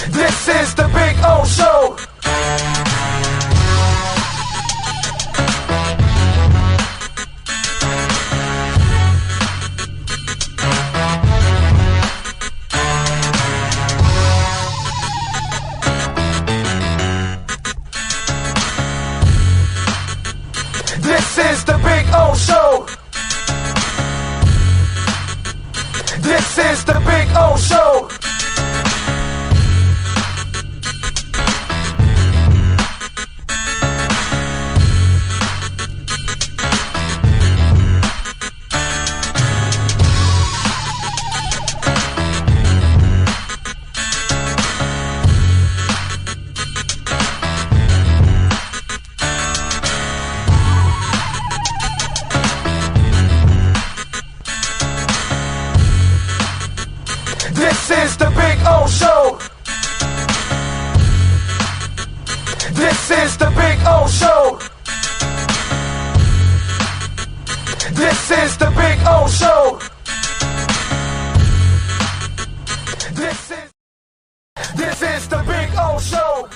This is the Big O Show. This is the Big O Show. This is the Big O Show. This is the Big O Show. This is the Big O Show. This is the Big O Show. This is the Big O Show.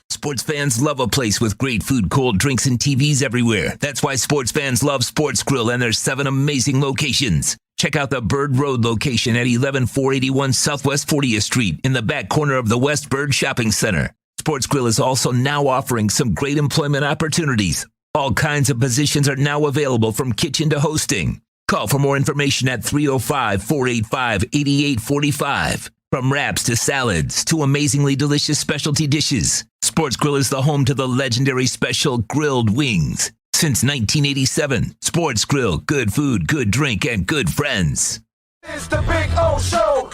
Sports fans love a place with great food, cold drinks, and TVs everywhere. That's why sports fans love Sports Grill and their 7 amazing locations. Check out the Bird Road location at 11481 Southwest 40th Street in the back corner of the West Bird Shopping Center. Sports Grill is also now offering some great employment opportunities. All kinds of positions are now available from kitchen to hosting. Call for more information at 305-485-8845. From wraps to salads to amazingly delicious specialty dishes, Sports Grill is the home to the legendary special grilled wings. Since 1987, Sports Grill, good food, good drink, and good friends. It's the Big O Show.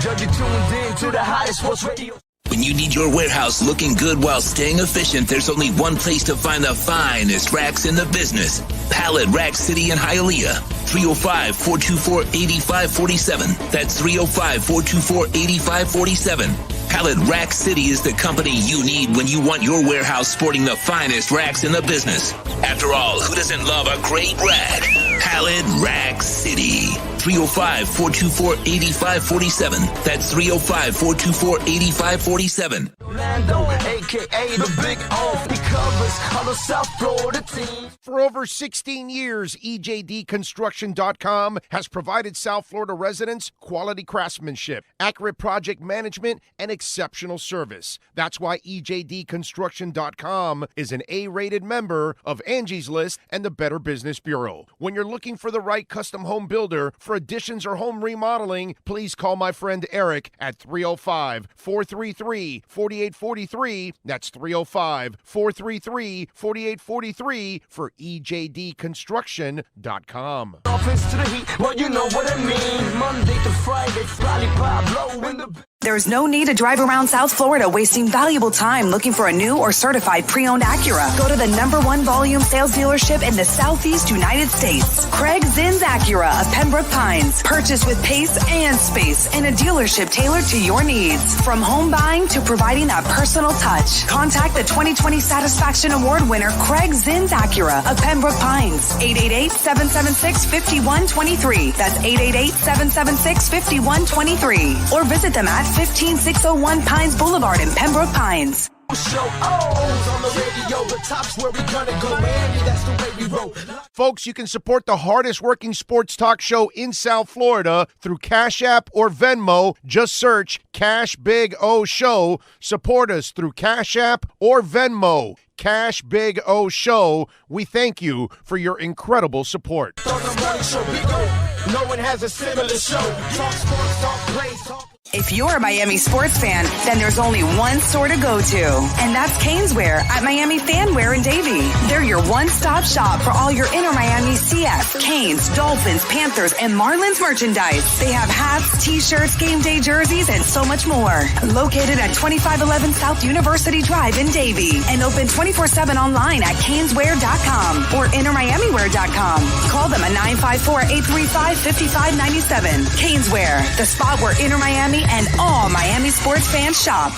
You're tuned in to the hottest sports radio. When you need your warehouse looking good while staying efficient, there's only one place to find the finest racks in the business. Pallet Rack City in Hialeah. 305-424-8547. That's 305-424-8547. Pallet Rack City is the company you need when you want your warehouse sporting the finest racks in the business. After all, who doesn't love a great rack? Pallet Rack City. 305-424-8547. That's 305-424-8547. Orlando, a.k.a. the Big O. He covers all the South Florida teams. For over 16 years, EJDConstruction.com has provided South Florida residents quality craftsmanship, accurate project management, and exceptional service. That's why EJDConstruction.com is an A-rated member of Angie's List and the Better Business Bureau. When you're looking for the right custom home builder for additions or home remodeling, please call my friend Eric at 305-433-4843. That's 305-433-4843 for EJDConstruction.com. Dolphins to the Heat, well, you know what I mean. Monday to Friday, Fly Pablo in the... There's no need to drive around South Florida wasting valuable time looking for a new or certified pre-owned Acura. Go to the #1 volume sales dealership in the Southeast United States. Craig Zinn's Acura of Pembroke Pines. Purchase with pace and space in a dealership tailored to your needs. From home buying to providing that personal touch. Contact the 2020 Satisfaction Award winner Craig Zinn's Acura of Pembroke Pines. 888-776-5123. That's 888-776-5123. Or visit them at 15601 Pines Boulevard in Pembroke Pines. Show on the radio, the top's where we gonna go, Miami, that's the way we roll. Folks, you can support the hardest working sports talk show in South Florida through Cash App or Venmo. Just search Cash Big O Show. Support us through Cash App or Venmo. Cash Big O Show. We thank you for your incredible support. On the morning show, Big O, no one has a similar show. Talk sports, talk plays, talk... If you're a Miami sports fan, then there's only one store to go to, and that's Caneswear at Miami Fanwear in Davie. They're your one-stop shop for all your inner Miami CF, Canes, Dolphins, Panthers, and Marlins merchandise. They have hats, t-shirts, game day jerseys, and so much more. Located at 2511 South University Drive in Davie, and open 24/7 online at caneswear.com or innermiamiwear.com. Call them at 954-835-5597. Caneswear, the spot where Inner Miami and all Miami sports fans shop.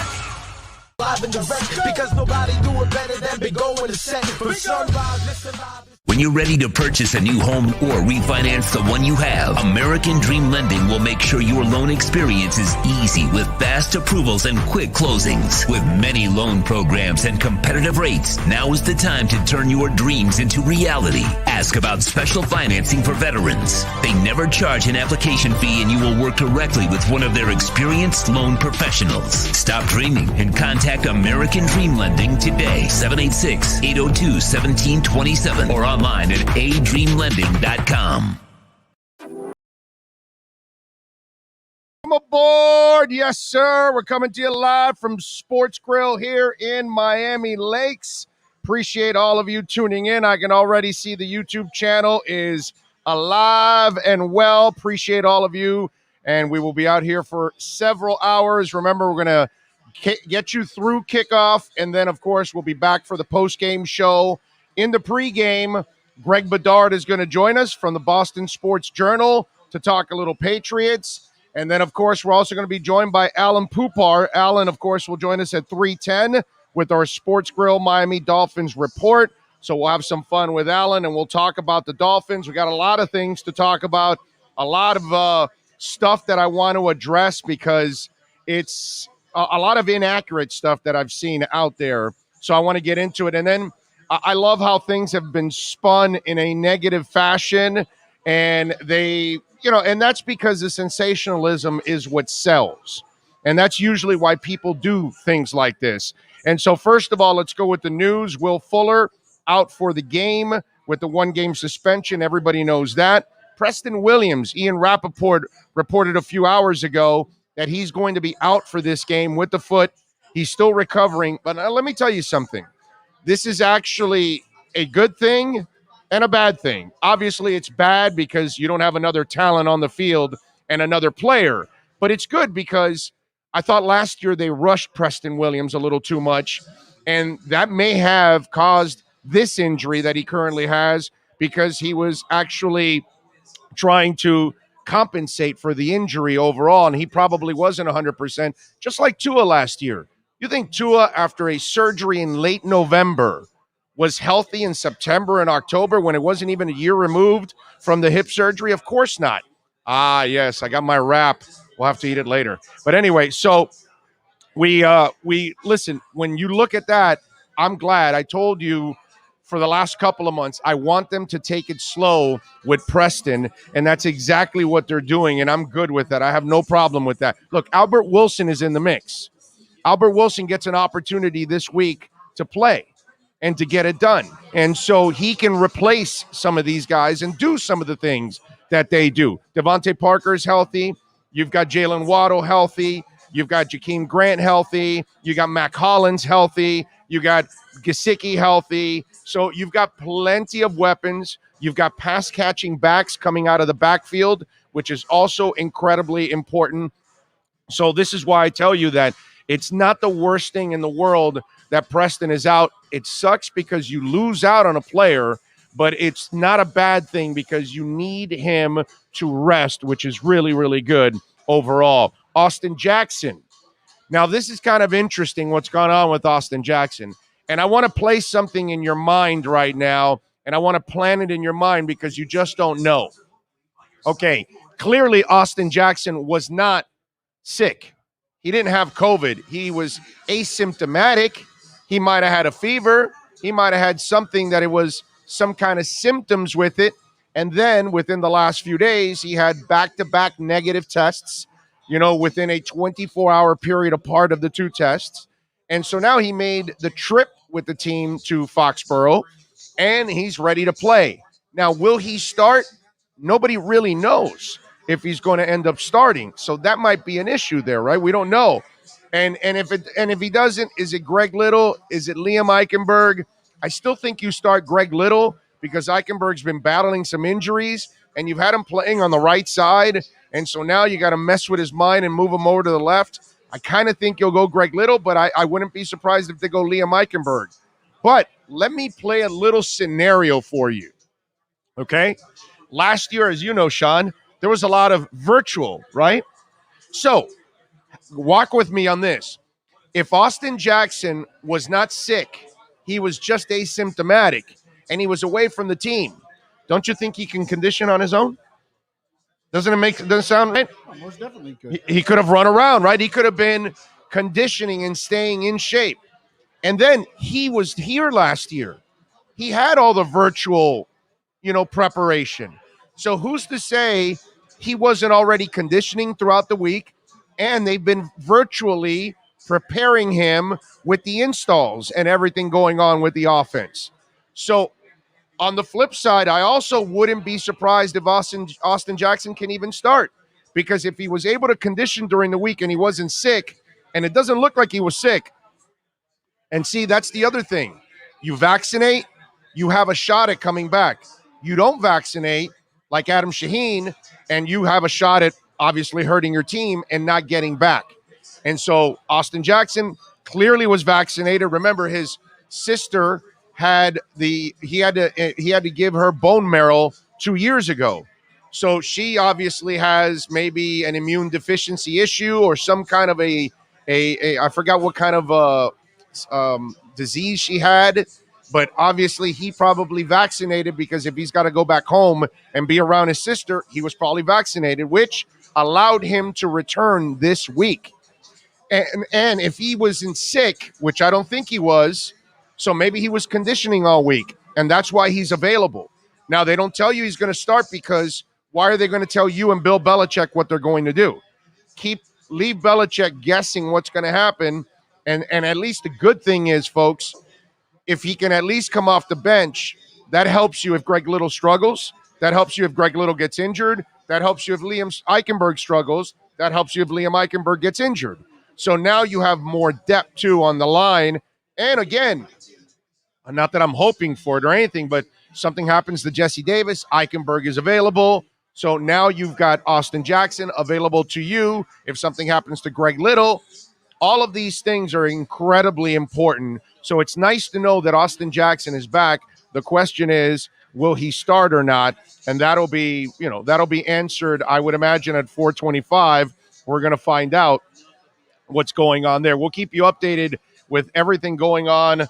Live and direct, because nobody do it better than Big O in the set. From sunrise, listen live. When you're ready to purchase a new home or refinance the one you have, American Dream Lending will make sure your loan experience is easy with fast approvals and quick closings. With many loan programs and competitive rates, now is the time to turn your dreams into reality. Ask about special financing for veterans. They never charge an application fee, and you will work directly with one of their experienced loan professionals. Stop dreaming and contact American Dream Lending today. 786-802-1727 or online at adreamlending.com. Come aboard. Yes, sir. We're coming to you live from Sports Grill here in Miami Lakes. Appreciate all of you tuning in. I can already see the YouTube channel is alive and well. Appreciate all of you. And we will be out here for several hours. Remember, we're going to get you through kickoff. And then, of course, we'll be back for the post-game show. In the pregame, Greg Bedard is going to join us from the Boston Sports Journal to talk a little Patriots. And then, of course, we're also going to be joined by Alan Poupar. Alan, of course, will join us at 3:10 with our Sports Grill Miami Dolphins report. So we'll have some fun with Alan, and we'll talk about the Dolphins. We got a lot of things to talk about, a lot of stuff that I want to address because it's a lot of inaccurate stuff that I've seen out there. So I want to get into it. And then I love how things have been spun in a negative fashion, and and that's because the sensationalism is what sells. And that's usually why people do things like this. And so first of all, let's go with the news. Will Fuller out for the game with the one-game suspension. Everybody knows that. Preston Williams, Ian Rappaport reported a few hours ago that he's going to be out for this game with the foot. He's still recovering. But let me tell you something. This is actually a good thing and a bad thing. Obviously, it's bad because you don't have another talent on the field and another player. But it's good because I thought last year they rushed Preston Williams a little too much, and that may have caused this injury that he currently has because he was actually trying to compensate for the injury overall, and he probably wasn't 100%, just like Tua last year. You think Tua, after a surgery in late November, was healthy in September and October when it wasn't even a year removed from the hip surgery? Of course not. Yes, I got my wrap. We'll have to eat it later. But anyway, so we listen, when you look at that, I'm glad. I told you for the last couple of months, I want them to take it slow with Preston, and that's exactly what they're doing, and I'm good with that. I have no problem with that. Look, Albert Wilson is in the mix. Albert Wilson gets an opportunity this week to play and to get it done. And so he can replace some of these guys and do some of the things that they do. Devontae Parker's healthy. You've got Jalen Waddle healthy. You've got Jakeem Grant healthy. You got Mac Hollins healthy. You got Gesicki healthy. So you've got plenty of weapons. You've got pass-catching backs coming out of the backfield, which is also incredibly important. So this is why I tell you that it's not the worst thing in the world that Preston is out. It sucks because you lose out on a player, but it's not a bad thing because you need him to rest, which is really, really good overall. Austin Jackson. Now, this is kind of interesting what's gone on with Austin Jackson. And I want to play something in your mind right now, and I want to plant it in your mind because you just don't know. Okay, clearly Austin Jackson was not sick. He didn't have COVID. He was asymptomatic. He might have had a fever. He might have had something that it was some kind of symptoms with it. And then within the last few days, he had back-to-back negative tests, within a 24-hour period apart of the two tests. And so now he made the trip with the team to Foxborough, and he's ready to play. Now, will he start? Nobody really knows if he's going to end up starting. So that might be an issue there, right? We don't know. And if he doesn't, is it Greg Little? Is it Liam Eichenberg? I still think you start Greg Little because Eichenberg's been battling some injuries, and you've had him playing on the right side, and so now you got to mess with his mind and move him over to the left. I kind of think you'll go Greg Little, but I wouldn't be surprised if they go Liam Eichenberg. But let me play a little scenario for you, okay? Last year, as you know, Sean, there was a lot of virtual, right? So walk with me on this. If Austin Jackson was not sick, he was just asymptomatic, and he was away from the team. Don't you think he can condition on his own? Doesn't sound right? Oh, most definitely could. He could have run around, right? He could have been conditioning and staying in shape. And then he was here last year. He had all the virtual, preparation. So who's to say he wasn't already conditioning throughout the week, and they've been virtually preparing him with the installs and everything going on with the offense. So on the flip side, I also wouldn't be surprised if Austin Jackson can even start, because if he was able to condition during the week and he wasn't sick, and it doesn't look like he was sick, and see, that's the other thing. You vaccinate, you have a shot at coming back. You don't vaccinate, like Adam Shaheen, and you have a shot at obviously hurting your team and not getting back. And so Austin Jackson clearly was vaccinated. Remember, his sister had he had to give her bone marrow 2 years ago. So she obviously has maybe an immune deficiency issue or some kind of a I forgot what kind of disease she had, but obviously he probably vaccinated, because if he's got to go back home and be around his sister, he was probably vaccinated, which allowed him to return this week. And if he wasn't sick, which I don't think he was, so maybe he was conditioning all week, and that's why he's available. Now, they don't tell you he's going to start, because why are they going to tell you and Bill Belichick what they're going to do? Leave Belichick guessing what's going to happen. And at least the good thing is, folks, if he can at least come off the bench, that helps you if Greg Little struggles. That helps you if Greg Little gets injured. That helps you if Liam Eichenberg struggles. That helps you if Liam Eichenberg gets injured. So now you have more depth, too, on the line. And again, not that I'm hoping for it or anything, but something happens to Jesse Davis, Eichenberg is available. So now you've got Austin Jackson available to you if something happens to Greg Little. All of these things are incredibly important. So it's nice to know that Austin Jackson is back. The question is, will he start or not? And that'll be answered, I would imagine, at 4:25. We're going to find out what's going on there. We'll keep you updated with everything going on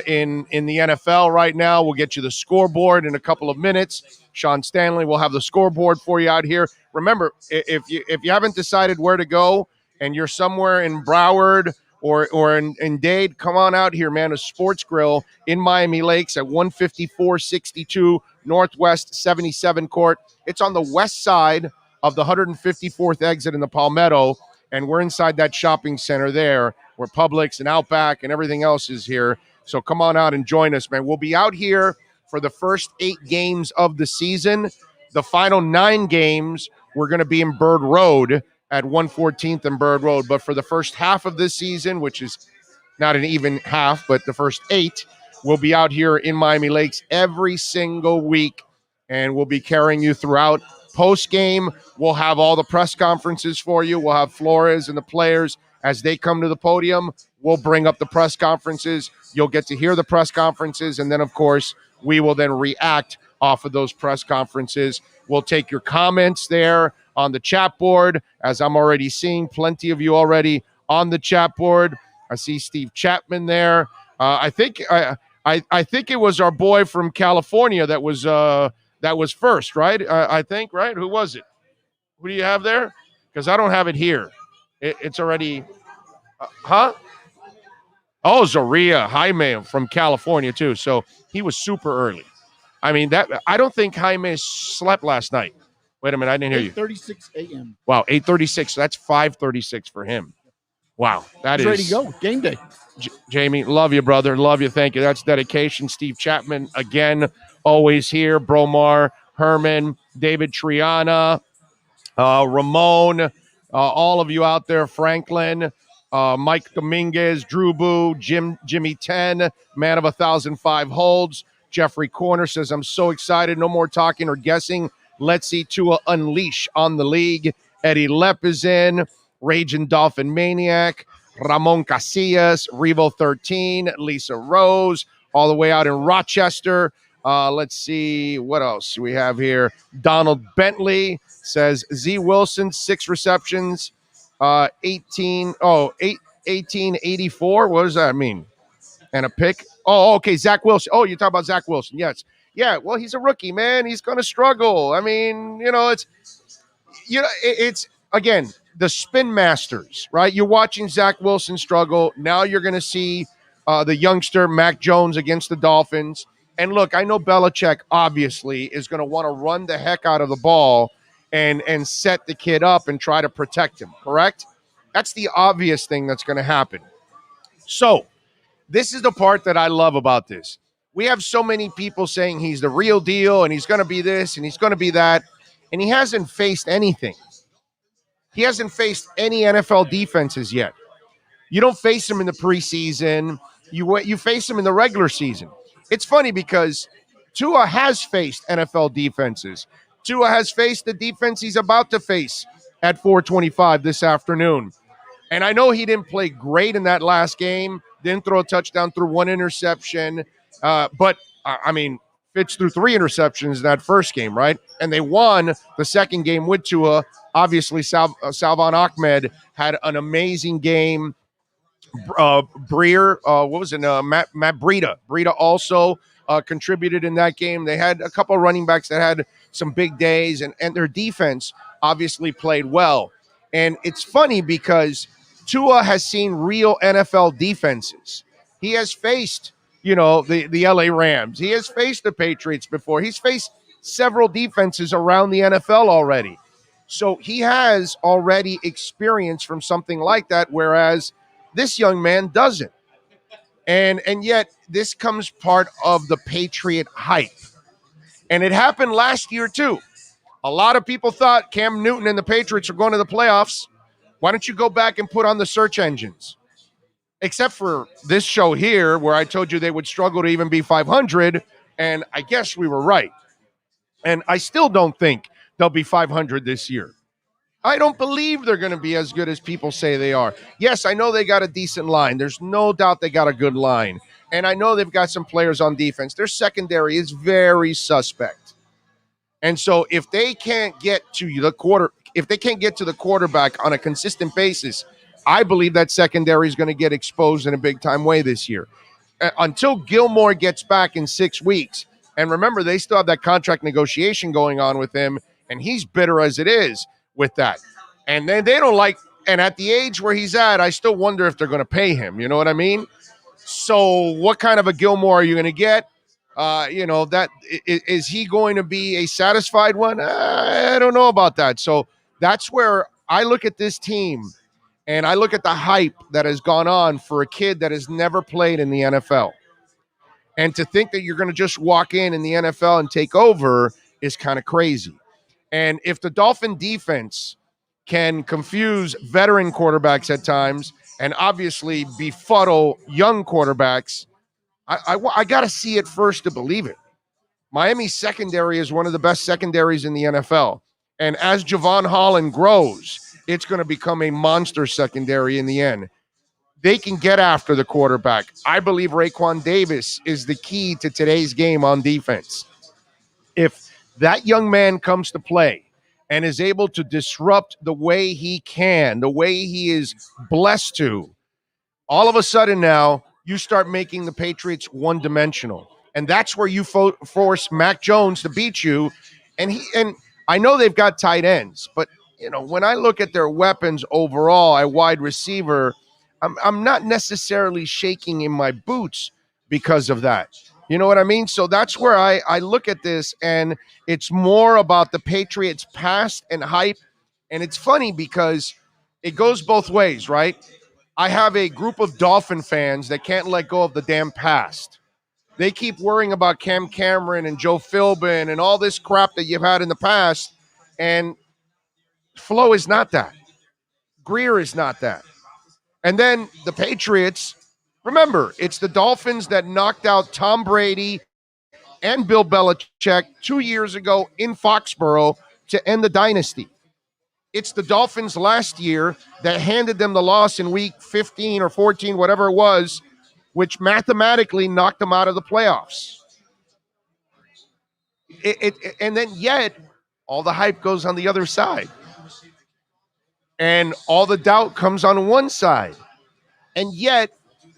in the NFL right now. We'll get you the scoreboard in a couple of minutes. Sean Stanley will have the scoreboard for you out here. Remember, if you haven't decided where to go, and you're somewhere in Broward or in Dade, come on out here, man. A Sports Grill in Miami Lakes at 15462 Northwest 77 Court. It's on the west side of the 154th exit in the Palmetto, and we're inside that shopping center there where Publix and Outback and everything else is here. So come on out and join us, man. We'll be out here for the first 8 games of the season. The final 9 games, we're going to be in Bird Road at 114th and Bird Road. But for the first half of this season, which is not an even half, but the first 8, we'll be out here in Miami Lakes every single week, and we'll be carrying you throughout. Post-game, we'll have all the press conferences for you. We'll have Flores and the players as they come to the podium. We'll bring up the press conferences. You'll get to hear the press conferences, and then, of course, we will then react off of those press conferences. We'll take your comments there on the chat board, as I'm already seeing plenty of you already on the chat board. I see Steve Chapman there. I think it was our boy from California that was first, right? I think, right? Who was it? Who do you have there? Because I don't have it here. It's already, huh? Oh, Zaria Jaime from California too. So he was super early. I mean, I don't think Jaime slept last night. Wait a minute, I didn't hear you. 8:36 a.m. Wow, 8:36. That's 5:36 for him. Wow, He's ready to go. Game day. Jamie, love you, brother. Love you. Thank you. That's dedication. Steve Chapman, again, always here. Bromar, Herman, David Triana, Ramon, all of you out there, Franklin, Mike Dominguez, Drew Boo, Jimmy 10, man of 1,005 holds. Jeffrey Corner says, I'm so excited. No more talking or guessing. Let's see Tua unleash on the league. Eddie Lepp is in. Raging Dolphin Maniac. Ramon Casillas. Revo 13. Lisa Rose. All the way out in Rochester. Let's see what else we have here. Donald Bentley says Z Wilson, 6 receptions. 1884. What does that mean? And a pick. Oh, okay, Zach Wilson. Oh, you're talking about Zach Wilson. Yes. Yeah, well, he's a rookie, man. He's going to struggle. I mean, it's again, the spin masters, right? You're watching Zach Wilson struggle. Now you're going to see the youngster Mac Jones against the Dolphins. And look, I know Belichick obviously is going to want to run the heck out of the ball and set the kid up and try to protect him, correct? That's the obvious thing that's going to happen. So this is the part that I love about this. We have so many people saying he's the real deal and he's going to be this and he's going to be that, and he hasn't faced anything. He hasn't faced any NFL defenses yet. You don't face him in the preseason. You face him in the regular season. It's funny because Tua has faced NFL defenses. Tua has faced the defense he's about to face at 425 this afternoon. And I know he didn't play great in that last game. Didn't throw a touchdown, threw one interception. But, I mean, Fitz threw 3 interceptions in that first game, right? And they won the second game with Tua. Obviously, Salvon Ahmed had an amazing game. Breer, Matt Breida. Breida also contributed in that game. They had a couple of running backs that had some big days, and their defense obviously played well. And it's funny because Tua has seen real NFL defenses. He has faced, the LA Rams. He has faced the Patriots before. He's faced several defenses around the NFL already. So he has already experienced from something like that, whereas this young man doesn't. And yet this comes part of the Patriot hype. And it happened last year too. A lot of people thought Cam Newton and the Patriots are going to the playoffs. Why don't you go back and put on the search engines? Except for this show here where I told you they would struggle to even be 500, and I guess we were right. And I still don't think they'll be 500 this year. I don't believe they're going to be as good as people say they are. Yes, I know they got a decent line. There's no doubt they got a good line. And I know they've got some players on defense. Their secondary is very suspect. And so if they can't get to the quarterback on a consistent basis, I believe that secondary is going to get exposed in a big time way this year. Until Gilmore gets back in 6 weeks. And remember, they still have that contract negotiation going on with him, and he's bitter as it is with that. And then they don't like, and at the age where he's at, I still wonder if they're going to pay him. You know what I mean? So what kind of a Gilmore are you going to get? That is he going to be a satisfied one? I don't know about that. So that's where I look at this team and I look at the hype that has gone on for a kid that has never played in the NFL. And to think that you're going to just walk in the NFL and take over is kind of crazy. And if the Dolphin defense can confuse veteran quarterbacks at times and obviously befuddle young quarterbacks, I got to see it first to believe it. Miami's secondary is one of the best secondaries in the NFL. And as Javon Holland grows, it's going to become a monster secondary in the end. They can get after the quarterback. I believe Raekwon Davis is the key to today's game on defense. If that young man comes to play and is able to disrupt the way he can, the way he is blessed to, all of a sudden now, you start making the Patriots one-dimensional. And that's where you force Mac Jones to beat you. And I know they've got tight ends, but when I look at their weapons overall at wide receiver, I'm not necessarily shaking in my boots because of that. You know what I mean? So that's where I look at this, and it's more about the Patriots' past and hype. And it's funny because it goes both ways, right? I have a group of Dolphin fans that can't let go of the damn past. They keep worrying about Cam Cameron and Joe Philbin and all this crap that you've had in the past. And Flo is not that. Greer is not that. And then the Patriots, remember, it's the Dolphins that knocked out Tom Brady and Bill Belichick 2 years ago in Foxborough to end the dynasty. It's the Dolphins last year that handed them the loss in week 15 or 14, whatever it was, which mathematically knocked them out of the playoffs. And then yet, all the hype goes on the other side. And all the doubt comes on one side. And yet,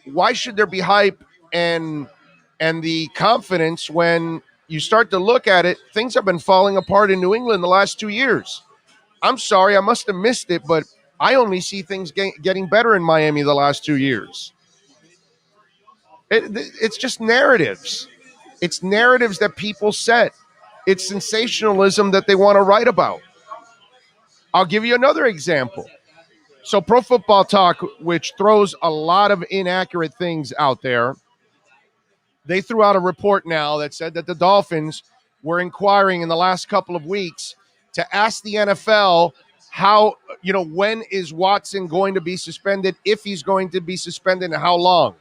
why should there be hype and and the confidence when you start to look at it, things have been falling apart in New England the last 2 years. I'm sorry, I must have missed it, but I only see things getting better in Miami the last 2 years. It's just narratives. It's narratives that people set. It's sensationalism that they want to write about. I'll give you another example. So Pro Football Talk, which throws a lot of inaccurate things out there, they threw out a report now that said that the Dolphins were inquiring in the last couple of weeks to ask the NFL how, when is Watson going to be suspended, if he's going to be suspended, and how long.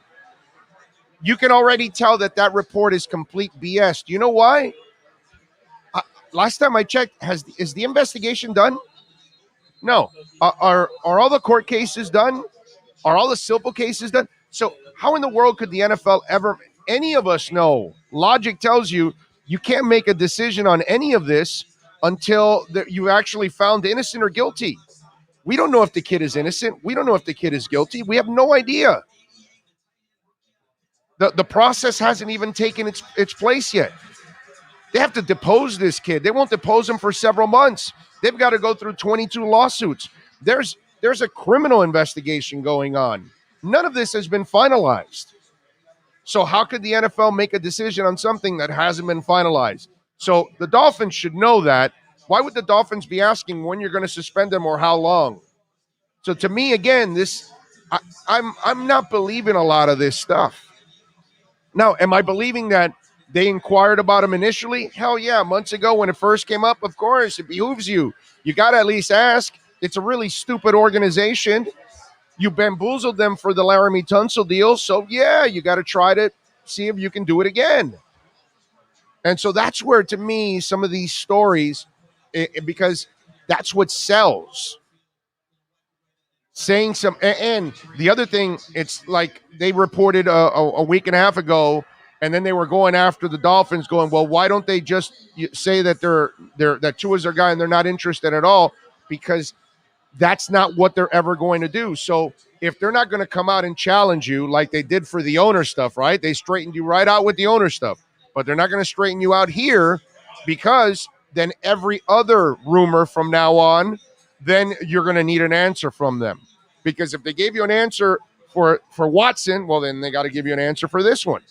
You can already tell that report is complete BS. Do you know why? Last time I checked, is the investigation done? No. Are all the court cases done? Are all the civil cases done? So how in the world could the NFL ever, any of us know? Logic tells you can't make a decision on any of this until you actually found innocent or guilty. We don't know if the kid is innocent. We don't know if the kid is guilty. We have no idea. The process hasn't even taken its place yet. They have to depose this kid. They won't depose him for several months. They've got to go through 22 lawsuits. There's a criminal investigation going on. None of this has been finalized. So how could the NFL make a decision on something that hasn't been finalized? So the Dolphins should know that. Why would the Dolphins be asking when you're going to suspend them or how long? So to me, again, I'm not believing a lot of this stuff. Now, am I believing that they inquired about him initially? Hell yeah. Months ago when it first came up, of course, it behooves you. You got to at least ask. It's a really stupid organization. You bamboozled them for the Laramie Tunsil deal. So, yeah, you got to try to see if you can do it again. And so that's where, to me, some of these stories, because that's what sells. Saying some, and the other thing, it's like they reported a week and a half ago, and then they were going after the Dolphins, going, well, why don't they just say that that Tua's their guy and they're not interested at all? Because that's not what they're ever going to do. So if they're not going to come out and challenge you like they did for the owner stuff, right? They straightened you right out with the owner stuff, but they're not going to straighten you out here, because then every other rumor from now on, then you're going to need an answer from them. Because if they gave you an answer for Watson, well, then they got to give you an answer for this one.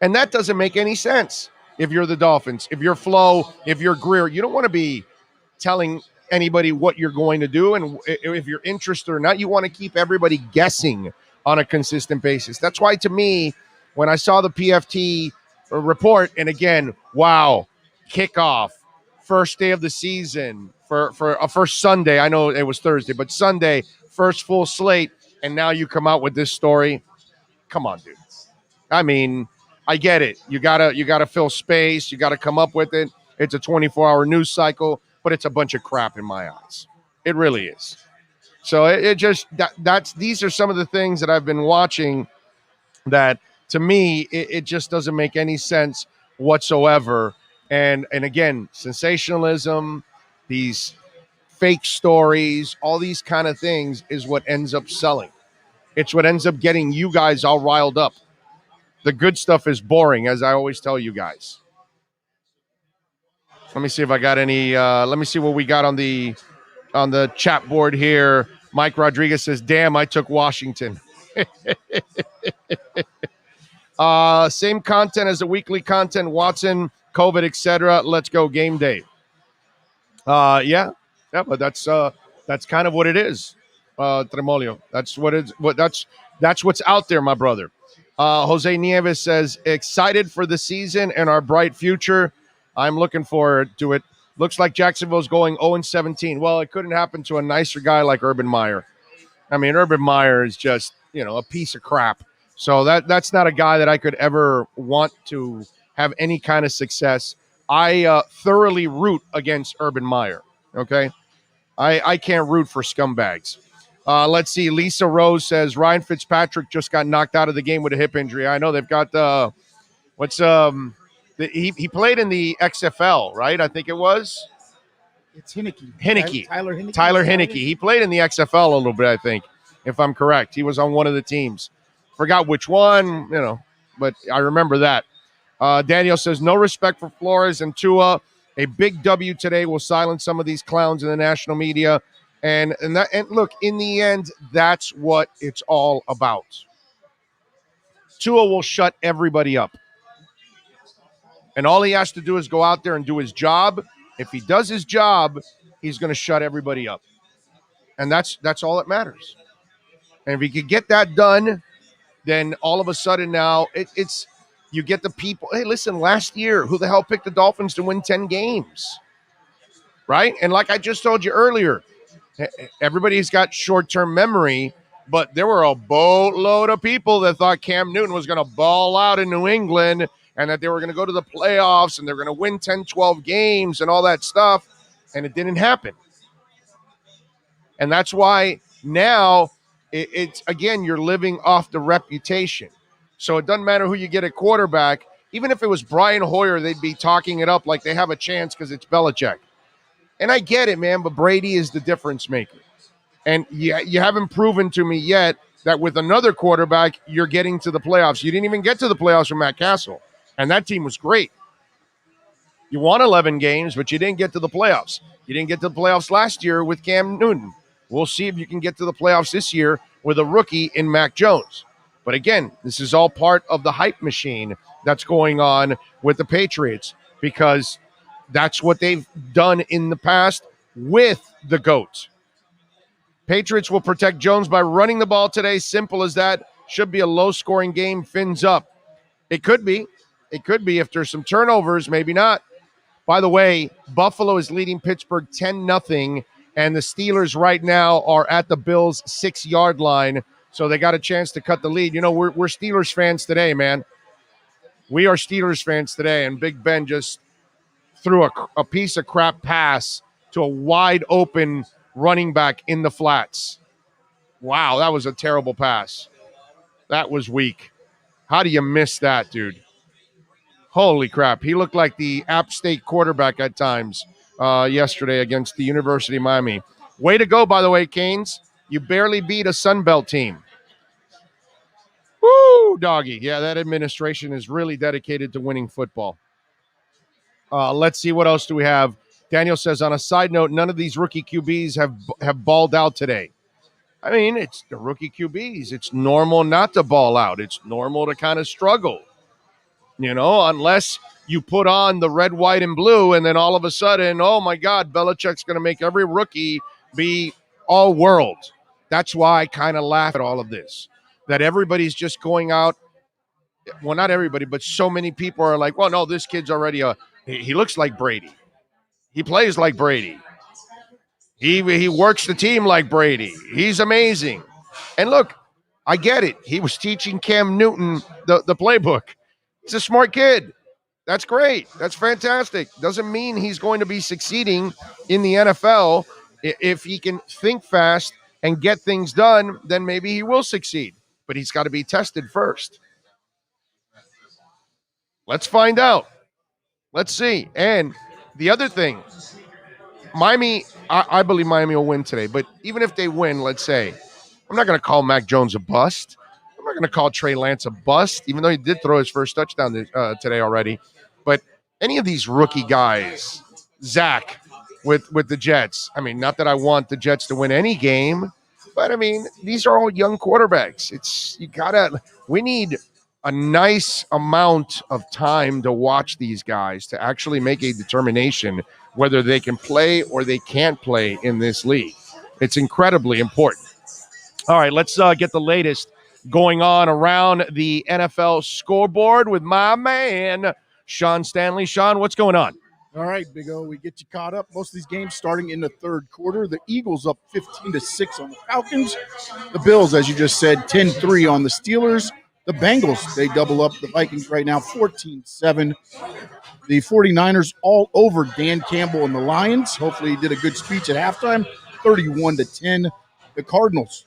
And that doesn't make any sense if you're the Dolphins. If you're Flo, if you're Greer, you don't want to be telling anybody what you're going to do and if you're interested or not. You want to keep everybody guessing on a consistent basis. That's why, to me, when I saw the PFT report, and again, wow, kickoff, first day of the season for a first Sunday. I know it was Thursday, but Sunday, first full slate, and now you come out with this story. Come on, dude. I mean, I get it. You gotta fill space. You gotta come up with it. It's a 24-hour news cycle, but it's a bunch of crap in my eyes. It really is. So it just these are some of the things that I've been watching that, to me, it just doesn't make any sense whatsoever. And again, sensationalism, these fake stories, all these kind of things is what ends up selling. It's what ends up getting you guys all riled up. The good stuff is boring, as I always tell you guys. Let me see if I got any. Let me see what we got on the chat board here. Mike Rodriguez says, "Damn, I took Washington." Same content as the weekly content. Watson, COVID, etc. Let's go game day. Yeah, but that's kind of what it is, Tremolio. That's what it's that's what's out there, my brother. Jose Nieves says, excited for the season and our bright future. I'm looking forward to it. Looks like Jacksonville's going 0-17. Well, it couldn't happen to a nicer guy like Urban Meyer. I mean, Urban Meyer is just, a piece of crap. So that's not a guy that I could ever want to have any kind of success. I thoroughly root against Urban Meyer, okay? I can't root for scumbags. Let's see. Lisa Rose says, Ryan Fitzpatrick just got knocked out of the game with a hip injury. I know they've got he played in the XFL, right? I think it was. It's Heineke. Tyler Heineke. Tyler Heineke. He played in the XFL a little bit, I think, if I'm correct. He was on one of the teams. Forgot which one, but I remember that. Daniel says, no respect for Flores and Tua. A big W today will silence some of these clowns in the national media. And look, in the end, that's what it's all about. Tua will shut everybody up. And all he has to do is go out there and do his job. If he does his job, he's going to shut everybody up. And that's all that matters. And if he could get that done, then all of a sudden now it's you get the people. Hey, listen, last year, who the hell picked the Dolphins to win 10 games? Right? And like I just told you earlier, everybody's got short-term memory, but there were a boatload of people that thought Cam Newton was going to ball out in New England and that they were going to go to the playoffs and they're going to win 10, 12 games and all that stuff, and it didn't happen. And that's why now it's again, you're living off the reputation. So it doesn't matter who you get at quarterback. Even if it was Brian Hoyer, they'd be talking it up like they have a chance because it's Belichick. And I get it, man, but Brady is the difference maker. And you haven't proven to me yet that with another quarterback, you're getting to the playoffs. You didn't even get to the playoffs with Matt Castle. And that team was great. You won 11 games, but you didn't get to the playoffs. You didn't get to the playoffs last year with Cam Newton. We'll see if you can get to the playoffs this year with a rookie in Mac Jones. But again, this is all part of the hype machine that's going on with the Patriots because that's what they've done in the past with the GOAT. Patriots will protect Jones by running the ball today. Simple as that. Should be a low-scoring game. Fins up. It could be. It could be if there's some turnovers. Maybe not. By the way, Buffalo is leading Pittsburgh 10-0, and the Steelers right now are at the Bills' 6-yard line, so they got a chance to cut the lead. You know, we're Steelers fans today, man. We are Steelers fans today, and Big Ben just threw a piece of crap pass to a wide-open running back in the flats. Wow, that was a terrible pass. That was weak. How do you miss that, dude? Holy crap. He looked like the App State quarterback at times yesterday against the University of Miami. Way to go, by the way, Canes. You barely beat a Sun Belt team. Woo, doggy. Yeah, that administration is really dedicated to winning football. Let's see, what else do we have? Daniel says, on a side note, none of these rookie QBs have balled out today. I mean, it's the rookie QBs. It's normal not to ball out. It's normal to kind of struggle. You know, unless you put on the red, white, and blue, and then all of a sudden, oh, my God, Belichick's going to make every rookie be all world. That's why I kind of laugh at all of this, that everybody's just going out. Well, not everybody, but so many people are like, well, no, this kid's already he looks like Brady. He plays like Brady. He works the team like Brady. He's amazing. And look, I get it. He was teaching Cam Newton the playbook. He's a smart kid. That's great. That's fantastic. Doesn't mean he's going to be succeeding in the NFL. If he can think fast and get things done, then maybe he will succeed. But he's got to be tested first. Let's find out. Let's see. And the other thing, Miami, I believe Miami will win today. But even if they win, let's say, I'm not going to call Mac Jones a bust. I'm not going to call Trey Lance a bust, even though he did throw his first touchdown today already. But any of these rookie guys, Zach with the Jets, I mean, not that I want the Jets to win any game, but I mean, these are all young quarterbacks. We need a nice amount of time to watch these guys to actually make a determination whether they can play or they can't play in this league. It's incredibly important. All right, let's get the latest going on around the NFL scoreboard with my man, Sean Stanley. Sean, what's going on? All right, Big O, we get you caught up. Most of these games starting in the third quarter. The Eagles up 15-6 on the Falcons. The Bills, as you just said, 10-3 on the Steelers. The Bengals, they double up the Vikings right now, 14-7. The 49ers all over Dan Campbell and the Lions. Hopefully he did a good speech at halftime, 31-10. The Cardinals,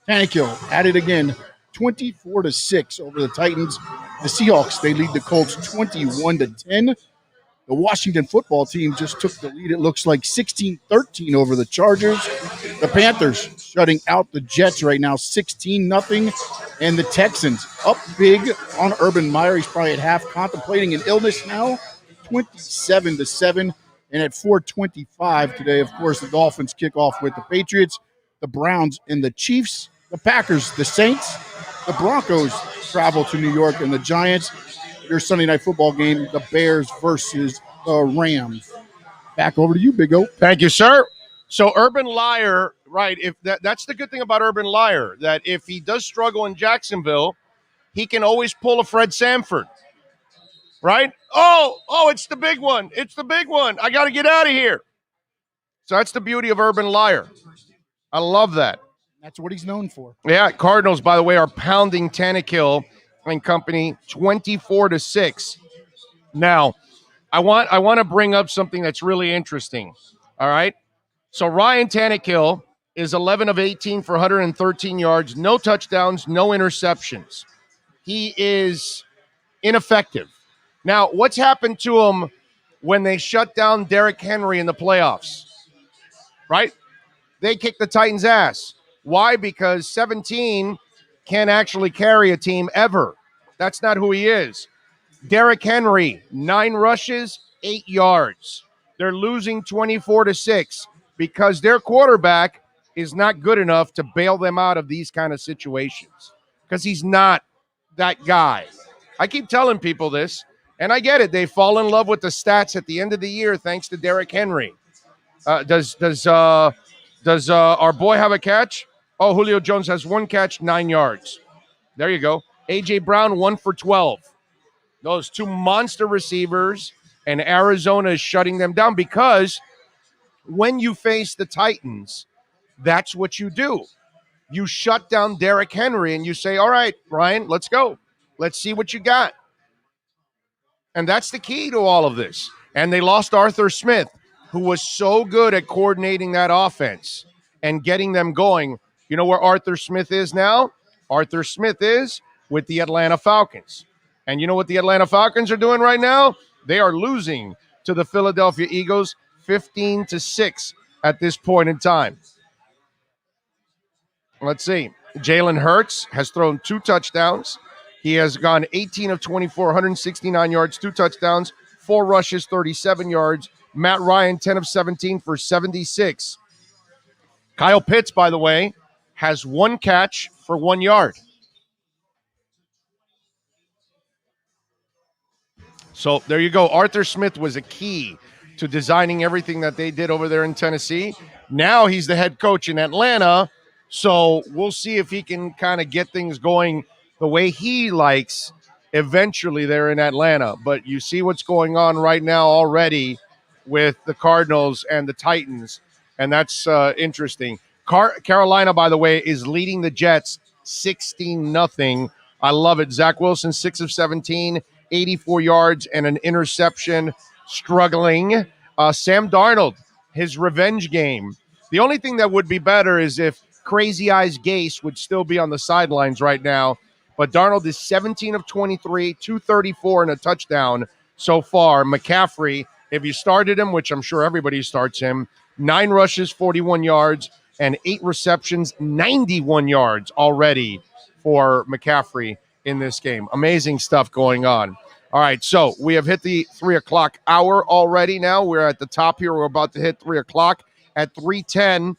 Tannehill at it again, 24-6 over the Titans. The Seahawks, they lead the Colts 21-10. The Washington football team just took the lead. It looks like 16-13 over the Chargers. The Panthers shutting out the Jets right now, 16-0. And the Texans up big on Urban Meyer. He's probably at half contemplating an illness now, 27-7. And at 4:25 today, of course, the Dolphins kick off with the Patriots, the Browns, and the Chiefs. The Packers, the Saints, the Broncos travel to New York, and the Giants. Your Sunday night football game, the Bears versus the Rams. Back over to you, Big O. Thank you, sir. So Urban Meyer, right, if that's the good thing about Urban Meyer, that if he does struggle in Jacksonville, he can always pull a Fred Sanford, right? Oh, it's the big one. It's the big one. I got to get out of here. So that's the beauty of Urban Meyer. I love that. That's what he's known for. Yeah, Cardinals, by the way, are pounding Tannehill and company 24-6. Now, I want to bring up something that's really interesting. All right. So Ryan Tannehill is 11 of 18 for 113 yards, no touchdowns, no interceptions. He is ineffective. Now, what's happened to him when they shut down Derrick Henry in the playoffs? Right? They kicked the Titans' ass. Why? Because 17 can't actually carry a team ever. That's not who he is. Derrick Henry, 9 rushes, 8 yards. They're losing 24-6 because their quarterback is not good enough to bail them out of these kind of situations because he's not that guy. I keep telling people this, and I get it. They fall in love with the stats at the end of the year thanks to Derrick Henry. Does our boy have a catch? Oh, Julio Jones has 1 catch, 9 yards. There you go. A.J. Brown, 1 for 12. Those 2 monster receivers, and Arizona is shutting them down because when you face the Titans, that's what you do. You shut down Derrick Henry and you say, all right, Ryan, let's go. Let's see what you got. And that's the key to all of this. And they lost Arthur Smith, who was so good at coordinating that offense and getting them going. You know where Arthur Smith is now? Arthur Smith is with the Atlanta Falcons. And you know what the Atlanta Falcons are doing right now? They are losing to the Philadelphia Eagles 15-6 at this point in time. Let's see. Jalen Hurts has thrown 2 touchdowns. He has gone 18 of 24, 169 yards, 2 touchdowns, 4 rushes, 37 yards. Matt Ryan, 10 of 17 for 76. Kyle Pitts, by the way, has 1 catch for 1 yard. So there you go. Arthur Smith was a key to designing everything that they did over there in Tennessee. Now he's the head coach in Atlanta. So we'll see if he can kind of get things going the way he likes eventually there in Atlanta. But you see what's going on right now already with the Cardinals and the Titans, and that's interesting. Carolina, by the way, is leading the Jets 16-0. I love it. Zach Wilson, 6 of 17, 84 yards and an interception, struggling. Sam Darnold, his revenge game. The only thing that would be better is if Crazy Eyes Gase would still be on the sidelines right now. But Darnold is 17 of 23, 234 and a touchdown so far. McCaffrey, if you started him, which I'm sure everybody starts him, 9 rushes, 41 yards, and 8 receptions, 91 yards already for McCaffrey in this game. Amazing stuff going on. All right, so we have hit the 3 o'clock hour already now. We're at the top here. We're about to hit 3 o'clock. At 3:10,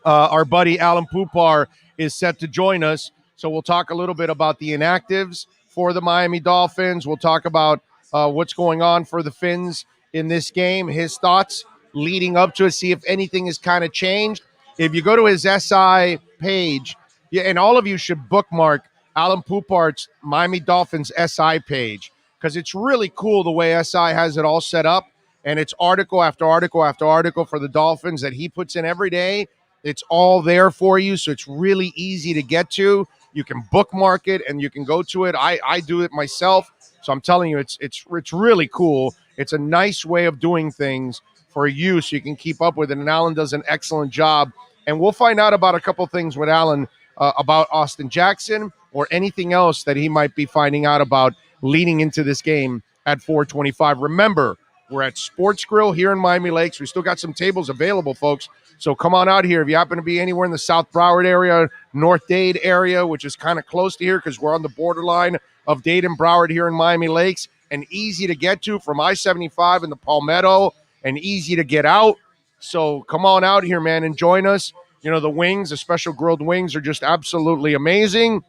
our buddy Alan Poupar is set to join us. So we'll talk a little bit about the inactives for the Miami Dolphins. We'll talk about what's going on for the Fins in this game, his thoughts leading up to it, see if anything has kind of changed. If you go to his SI page, and all of you should bookmark Alan Poupart's Miami Dolphins SI page because it's really cool the way SI has it all set up, and it's article after article after article for the Dolphins that he puts in every day. It's all there for you, so it's really easy to get to. You can bookmark it, and you can go to it. I do it myself, so I'm telling you, it's really cool. It's a nice way of doing things for you so you can keep up with it, and Alan does an excellent job. And we'll find out about a couple things with Alan about Austin Jackson or anything else that he might be finding out about leading into this game at 4:25. Remember, we're at Sports Grill here in Miami Lakes. We still got some tables available, folks. So come on out here if you happen to be anywhere in the South Broward area, North Dade area, which is kind of close to here because we're on the borderline of Dade and Broward here in Miami Lakes, and easy to get to from I-75 and the Palmetto, and easy to get out. So come on out here, man, and join us. The wings, the special grilled wings, are just absolutely amazing.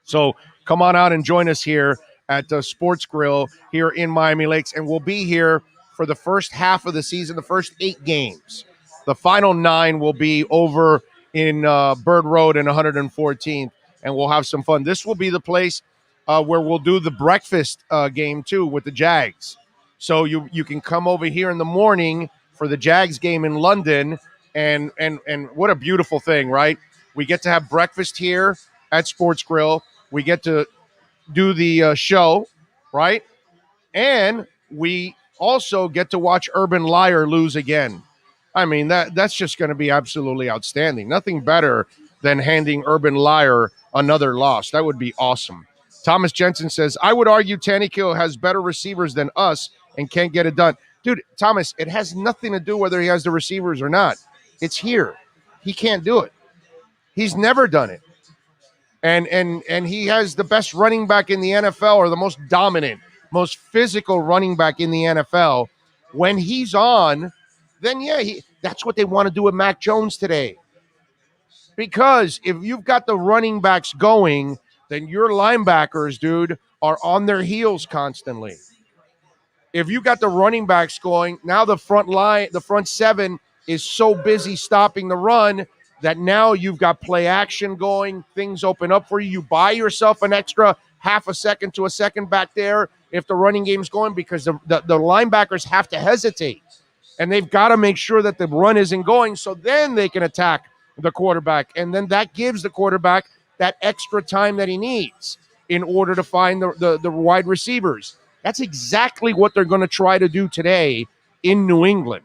So come on out and join us here at the Sports Grill here in Miami Lakes, and we'll be here for the first half of the season, the first 8 games. The final 9 will be over in Bird Road and 114th, and we'll have some fun. This will be the place where we'll do the breakfast game, too, with the Jags. So you can come over here in the morning for the Jags game in London, and what a beautiful thing, right? We get to have breakfast here at Sports Grill. We get to do the show, right? And we also get to watch Urban Liar lose again. I mean, that's just going to be absolutely outstanding. Nothing better than handing Urban Liar another loss. That would be awesome. Thomas Jensen says, I would argue Tannehill has better receivers than us and can't get it done. Dude, Thomas, it has nothing to do whether he has the receivers or not. It's here. He can't do it. He's never done it. And he has the best running back in the NFL, or the most dominant, most physical running back in the NFL. When he's on, then that's what they want to do with Mac Jones today. Because if you've got the running backs going, then your linebackers, dude, are on their heels constantly. If you got the running backs going, now the front line, the front 7 is so busy stopping the run that now you've got play action going. Things open up for you. You buy yourself an extra half a second to a second back there if the running game's going, because the linebackers have to hesitate. And they've got to make sure that the run isn't going, so then they can attack the quarterback. And then that gives the quarterback that extra time that he needs in order to find the wide receivers. That's exactly what they're going to try to do today in New England.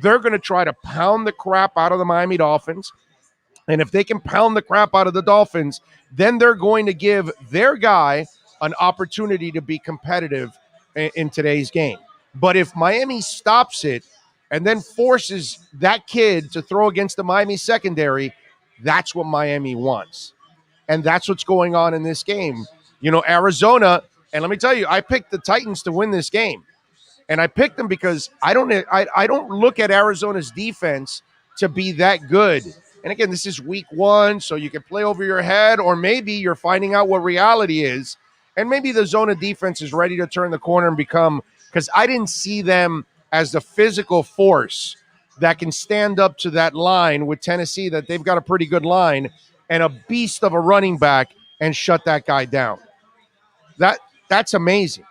They're going to try to pound the crap out of the Miami Dolphins. And if they can pound the crap out of the Dolphins, then they're going to give their guy an opportunity to be competitive in today's game. But if Miami stops it and then forces that kid to throw against the Miami secondary, that's what Miami wants. And that's what's going on in this game. Arizona, and let me tell you, I picked the Titans to win this game. And I picked them because I don't look at Arizona's defense to be that good. And again, this is week 1, so you can play over your head, or maybe you're finding out what reality is. And maybe the Zona defense is ready to turn the corner and become, because I didn't see them as the physical force that can stand up to that line with Tennessee, that they've got a pretty good line and a beast of a running back, and shut that guy down. That's amazing.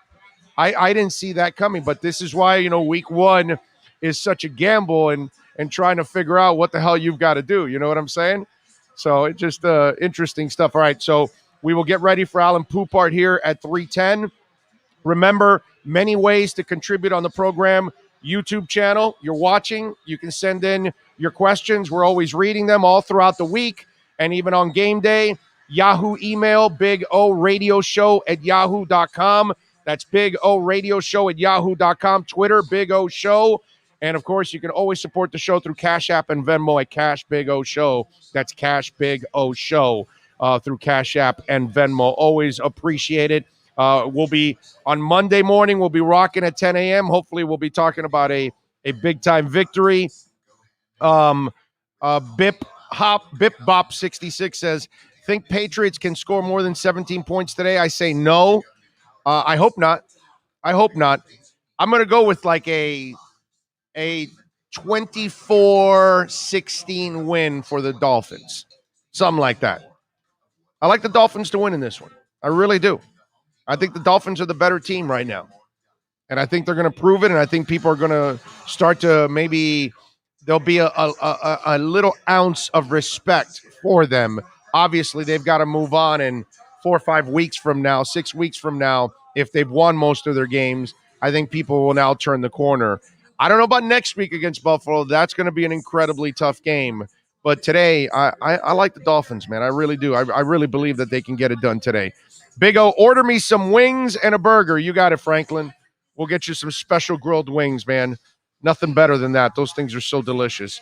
I didn't see that coming, but this is why, week 1 is such a gamble and trying to figure out what the hell you've got to do. You know what I'm saying? So it's just interesting stuff. All right, so we will get ready for Alan Poupart here at 3:10. Remember, many ways to contribute on the program. YouTube channel, you're watching. You can send in your questions. We're always reading them all throughout the week and even on game day. Yahoo email, Big O Radio Show at yahoo.com. That's Big O Radio Show at yahoo.com. Twitter, Big O Show. And, of course, you can always support the show through Cash App and Venmo at Cash Big O Show. That's Cash Big O Show through Cash App and Venmo. Always appreciate it. We'll be on Monday morning. We'll be rocking at 10 a.m. Hopefully, we'll be talking about a big-time victory. Bip Bop 66 says, think Patriots can score more than 17 points today? I say no. I hope not. I'm going to go with like a 24-16 win for the Dolphins. Something like that. I like the Dolphins to win in this one. I really do. I think the Dolphins are the better team right now. And I think they're going to prove it, and I think people are going to start to there'll be a little ounce of respect for them. Obviously, they've got to move on, and 4 or 5 weeks from now, 6 weeks from now, if they've won most of their games, I think people will now turn the corner. I don't know about next week against Buffalo. That's going to be an incredibly tough game. But today, I like the Dolphins, man. I really do. I really believe that they can get it done today. Big O, order me some wings and a burger. You got it, Franklin. We'll get you some special grilled wings, man. Nothing better than that. Those things are so delicious.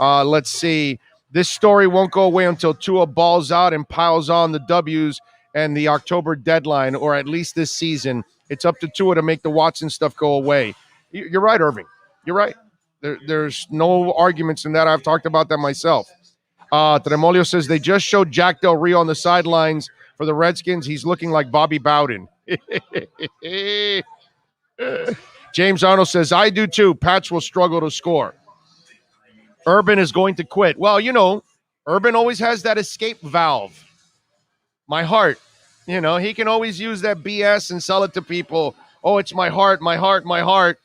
Let's see. This story won't go away until Tua balls out and piles on the W's and the October deadline, or at least this season. It's up to Tua to make the Watson stuff go away. You're right, Irving. You're right. There's no arguments in that. I've talked about that myself. Tremolio says they just showed Jack Del Rio on the sidelines for the Redskins. He's looking like Bobby Bowden. James Arnold says, I do too. Pats will struggle to score. Urban is going to quit. Well, Urban always has that escape valve. My heart. He can always use that BS and sell it to people. Oh, it's my heart, my heart, my heart.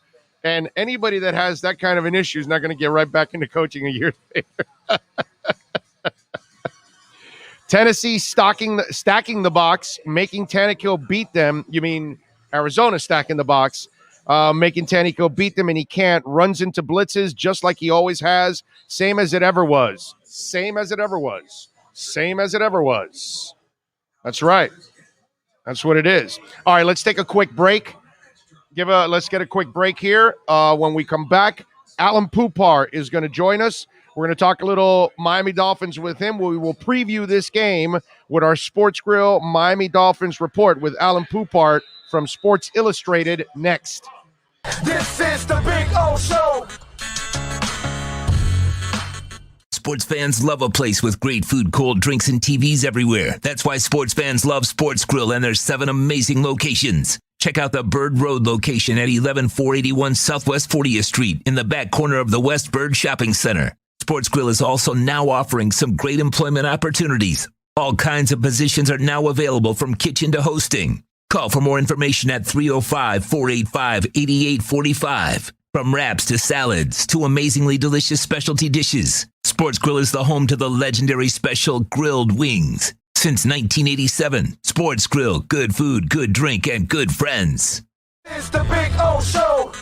And anybody that has that kind of an issue is not going to get right back into coaching a year later. Tennessee stacking the box, making Tannehill beat them. You mean Arizona stacking the box, making Tannehill beat them, and he can't. Runs into blitzes just like he always has. Same as it ever was. Same as it ever was. Same as it ever was. That's right. That's what it is. All right, let's take a quick break. Let's get a quick break here. When we come back, Alan Pupar is going to join us. We're going to talk a little Miami Dolphins with him. We will preview this game with our Sports Grill Miami Dolphins report with Alan Pupar from Sports Illustrated next. This is the Big O Show. Sports fans love a place with great food, cold drinks, and TVs everywhere. That's why sports fans love Sports Grill and their 7 amazing locations. Check out the Bird Road location at 11481 Southwest 40th Street in the back corner of the West Bird Shopping Center. Sports Grill is also now offering some great employment opportunities. All kinds of positions are now available from kitchen to hosting. Call for more information at 305-485-8845. From wraps to salads to amazingly delicious specialty dishes, Sports Grill is the home to the legendary special grilled wings. Since 1987, Sports Grill, good food, good drink, and good friends. It's the Big O Show.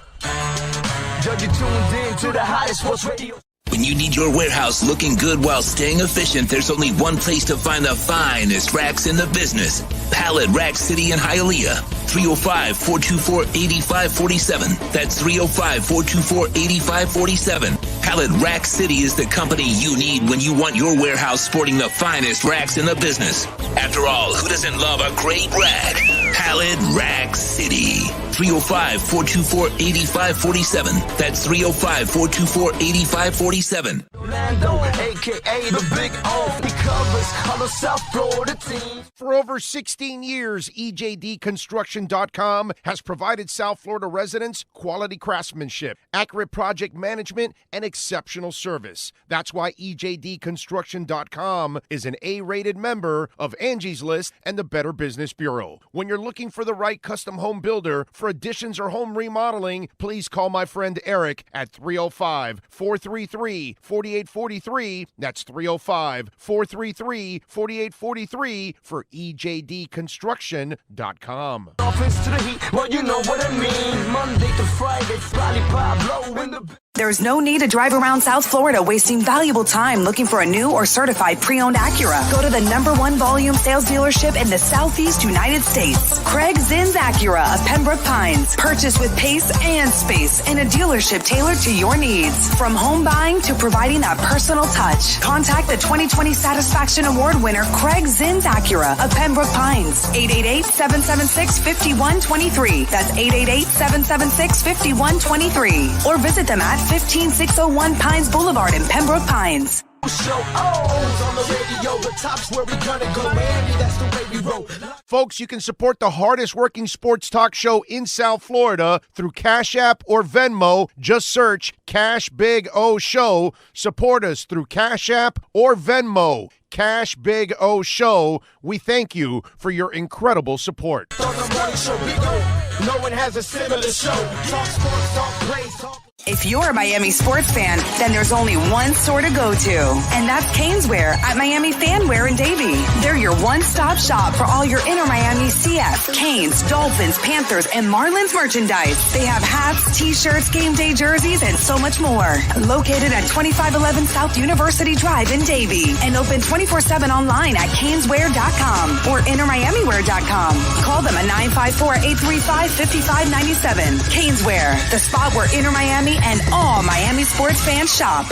Judge, you tuned in to the hottest sports radio. When you need your warehouse looking good while staying efficient, there's only one place to find the finest racks in the business. Pallet Rack City in Hialeah. 305-424-8547. That's 305-424-8547. Pallet Rack City is the company you need when you want your warehouse sporting the finest racks in the business. After all, who doesn't love a great rack? Pallet Rack City. 305-424-8547. That's 305-424-8547. Orlando, a.k.a. the Big O. He covers all the South Florida teams. For over 16 years, EJDconstruction.com has provided South Florida residents quality craftsmanship, accurate project management, and exceptional service. That's why EJDconstruction.com is an A-rated member of Angie's List and the Better Business Bureau. When you're looking for the right custom home builder for additions or home remodeling, please call my friend Eric at 305-433-4843. That's 305-433-4843 for EJDconstruction.com. Dolphins to the heat, well, you know what I mean. Monday to Friday, Spotty Pablo in the... There's no need to drive around South Florida wasting valuable time looking for a new or certified pre-owned Acura. Go to the #1 volume sales dealership in the Southeast United States. Craig Zinn's Acura of Pembroke Pines. Purchase with pace and space in a dealership tailored to your needs. From home buying to providing that personal touch. Contact the 2020 Satisfaction Award winner Craig Zinn's Acura of Pembroke Pines. 888-776-5123. That's 888-776-5123. Or visit them at 15601 Pines Boulevard in Pembroke Pines. Show O's on the radio, the top's where we gonna go, Miami, that's the way we roll. Folks, you can support the hardest working sports talk show in South Florida through Cash App or Venmo. Just search Cash Big O Show. Support us through Cash App or Venmo. Cash Big O Show. We thank you for your incredible support. On the morning show, we go. No one has a similar show. Talk sports, talk plays, talk. If you're a Miami sports fan, then there's only one store to go to, and that's Caneswear at Miami Fanwear in Davie. They're your one-stop shop for all your inner Miami CF, Canes, Dolphins, Panthers, and Marlins merchandise. They have hats, t-shirts, game day jerseys, and so much more. Located at 2511 South University Drive in Davie, and open 24/7 online at caneswear.com or innermiamiwear.com. Call them at 954-835-5597. Caneswear, the spot where inner Miami and all Miami sports fans shop.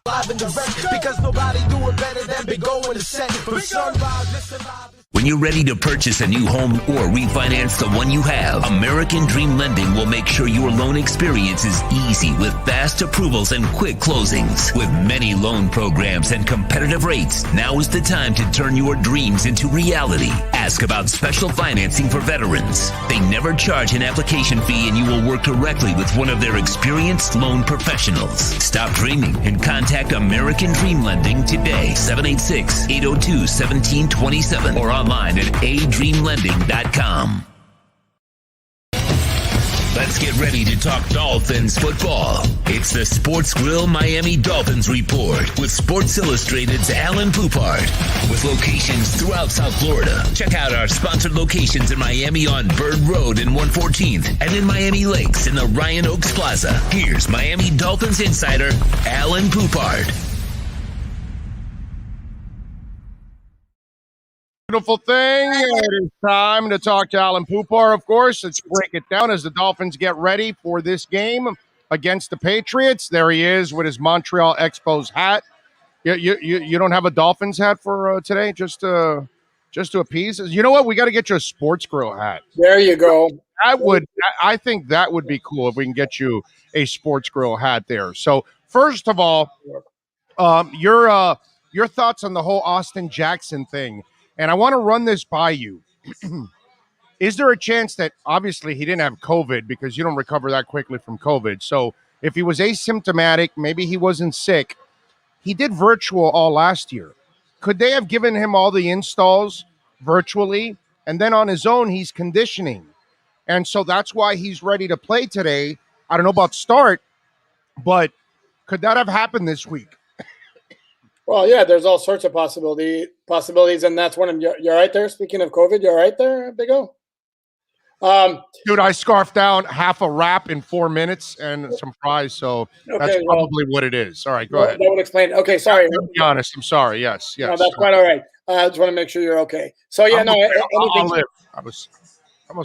live and direct, because nobody do it better than Big O in the set. From sunrise, listen live. When you're ready to purchase a new home or refinance the one you have, American Dream Lending will make sure your loan experience is easy with fast approvals and quick closings. With many loan programs and competitive rates, now is the time to turn your dreams into reality. Ask about special financing for veterans. They never charge an application fee, and you will work directly with one of their experienced loan professionals. Stop dreaming and contact American Dream Lending today. 786-802-1727 or online at adreamlending.com. Let's get ready to talk Dolphins football. It's the Sports Grill Miami Dolphins Report with Sports Illustrated's Alan Poupart. With locations throughout South Florida. Check out our sponsored locations in Miami on Bird Road in 114th and in Miami Lakes in the Ryan Oaks Plaza. Here's Miami Dolphins insider Alan Poupart. Beautiful thing. It is time to talk to Alan Poupart, of course. Let's break it down as the Dolphins get ready for this game against the Patriots. There he is with his Montreal Expos hat. You don't have a Dolphins hat for today, just to appease? You know what? We got to get you a Sports Grill hat. There you go. I think that would be cool if we can get you a Sports Grill hat there. So first of all, your thoughts on the whole Austin Jackson thing. And I want to run this by you. Is there a chance that, obviously, he didn't have COVID because you don't recover that quickly from COVID. So if he was asymptomatic, maybe he wasn't sick. He did virtual all last year. Could they have given him all the installs virtually? And then on his own, he's conditioning. And so that's why he's ready to play today. I don't know about start, but could that have happened this week? Well, yeah, there's all sorts of possibilities, and that's one of them. You're right there. Speaking of COVID, you're right there, Big O. Dude, I scarfed down half a wrap in 4 minutes and some fries, so that's probably what it is. All right, go ahead. That would explain. Okay, sorry. To be honest, I'm sorry. Yes. No, that's quite all right. I just want to make sure you're okay. So yeah, I'll live. I was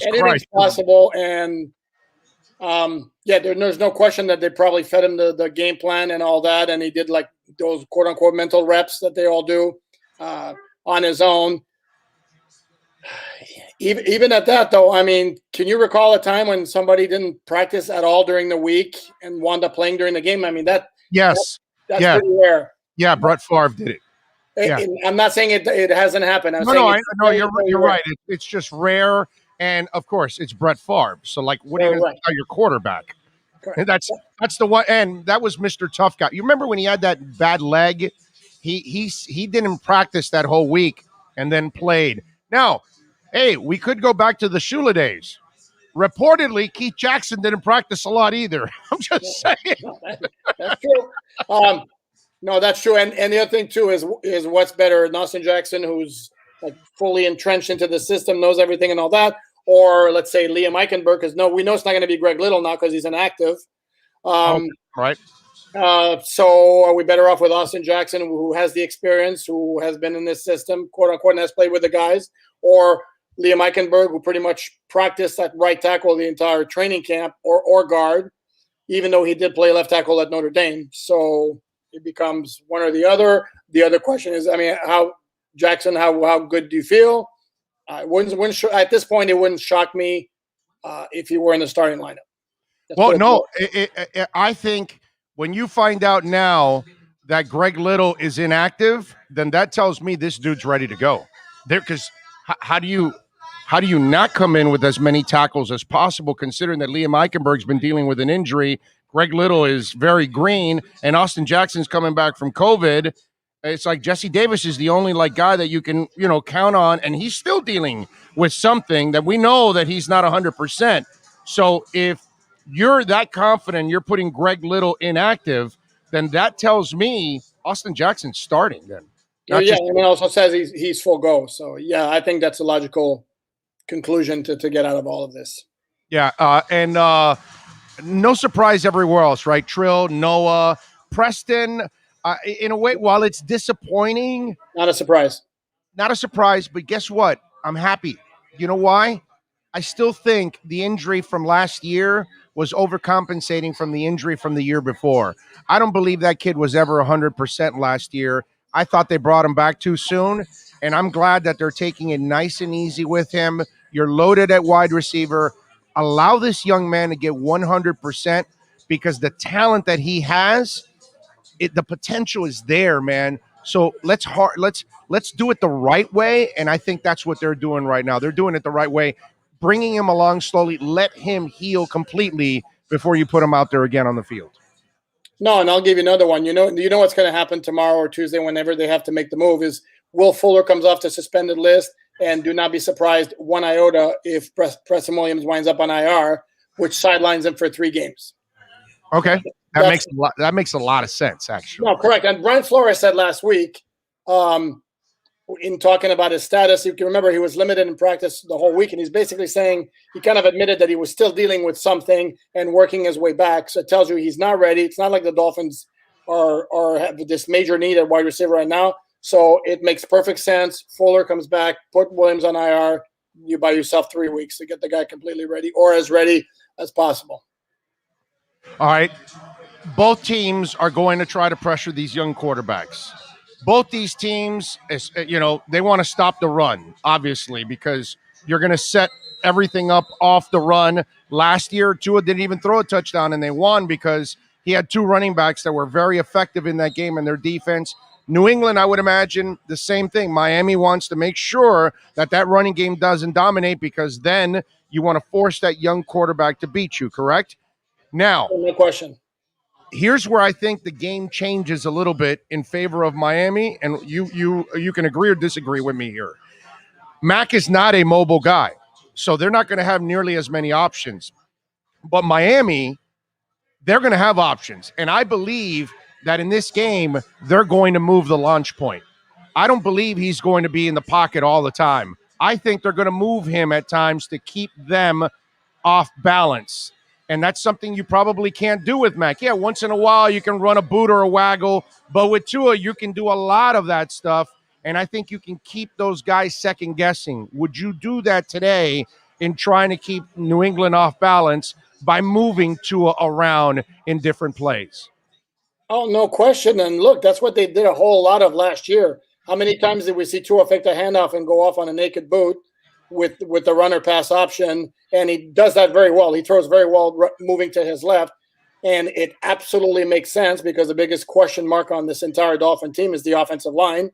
anything's possible, and there's no question that they probably fed him the game plan and all that, and he did like those quote unquote mental reps that they all do on his own. Even at that, though, I mean, can you recall a time when somebody didn't practice at all during the week and wound up playing during the game? I mean, that's pretty rare. Yeah, Brett Favre did it. Yeah. I'm not saying it hasn't happened. You're right. It's just rare, and of course, it's Brett Favre. So, like, what are you going to tell your quarterback? Correct. That's the one, and that was Mr. Tough Guy. You remember when he had that bad leg? He didn't practice that whole week and then played. Now, hey, we could go back to the Shula days. Reportedly, Keith Jackson didn't practice a lot either. I'm just saying. That's true. No, that's true. And the other thing, too, is what's better, Austin Jackson, who's like fully entrenched into the system, knows everything and all that, or let's say Liam Eichenberg, because we know it's not going to be Greg Little now because he's inactive. Right. So are we better off with Austin Jackson, who has the experience, who has been in this system, quote unquote, and has played with the guys, or Liam Eichenberg, who pretty much practiced at right tackle the entire training camp, or guard, even though he did play left tackle at Notre Dame. So it becomes one or the other. The other question is, I mean, how good do you feel? At this point, it wouldn't shock me if he were in the starting lineup. I think when you find out now that Greg Little is inactive, then that tells me this dude's ready to go. Because how do you not come in with as many tackles as possible, considering that Liam Eichenberg's been dealing with an injury, Greg Little is very green, and Austin Jackson's coming back from COVID. It's like Jesse Davis is the only guy that you can, count on, and he's still dealing with something that we know that he's not 100%. So if you're that confident you're putting Greg Little inactive, then that tells me Austin Jackson's starting then. And it also says he's full go. So, yeah, I think that's a logical conclusion to get out of all of this. Yeah, and no surprise everywhere else, right? Trill, Noah, Preston, in a way, while it's disappointing. Not a surprise, but guess what? I'm happy. You know why? I still think the injury from last year was overcompensating from the injury from the year before. I don't believe that kid was ever 100% last year. I thought they brought him back too soon, and I'm glad that they're taking it nice and easy with him. You're loaded at wide receiver. Allow this young man to get 100% because the talent that he has, the potential is there, man. So let's do it the right way, and I think that's what they're doing right now. They're doing it the right way, bringing him along slowly. Let him heal completely before you put him out there again on the field. No, and I'll give you another one. You know what's going to happen tomorrow or Tuesday, whenever they have to make the move, is Will Fuller comes off the suspended list, and do not be surprised one iota if Preston Williams winds up on IR, which sidelines him for 3 games. Okay, that makes a lot of sense, actually. No, correct. And Brian Flores said last week, in talking about his status, you can remember he was limited in practice the whole week, and he's basically saying he kind of admitted that he was still dealing with something and working his way back. So it tells you he's not ready. It's not like the Dolphins are have this major need at wide receiver right now. So it makes perfect sense. Fuller comes back, put Williams on IR. You buy yourself 3 weeks to get the guy completely ready, or as ready as possible. All right. Both teams are going to try to pressure these young quarterbacks. Both these teams, they want to stop the run, obviously, because you're going to set everything up off the run. Last year, Tua didn't even throw a touchdown, and they won because he had 2 running backs that were very effective in that game in their defense. New England, I would imagine the same thing. Miami wants to make sure that running game doesn't dominate because then you want to force that young quarterback to beat you, correct? Now, no question. Here's where I think the game changes a little bit in favor of Miami, and you can agree or disagree with me here. Mac is not a mobile guy, so they're not going to have nearly as many options. But Miami, they're going to have options, and I believe that in this game, they're going to move the launch point. I don't believe he's going to be in the pocket all the time. I think they're going to move him at times to keep them off balance. And that's something you probably can't do with Mac. Yeah, once in a while you can run a boot or a waggle, but with Tua, you can do a lot of that stuff. And I think you can keep those guys second guessing. Would you do that today in trying to keep New England off balance by moving Tua around in different plays? Oh, no question. And look, that's what they did a whole lot of last year. How many times did we see Tua fake the handoff and go off on a naked boot with the runner pass option? And he does that very well. He throws very well moving to his left. And it absolutely makes sense because the biggest question mark on this entire Dolphin team is the offensive line.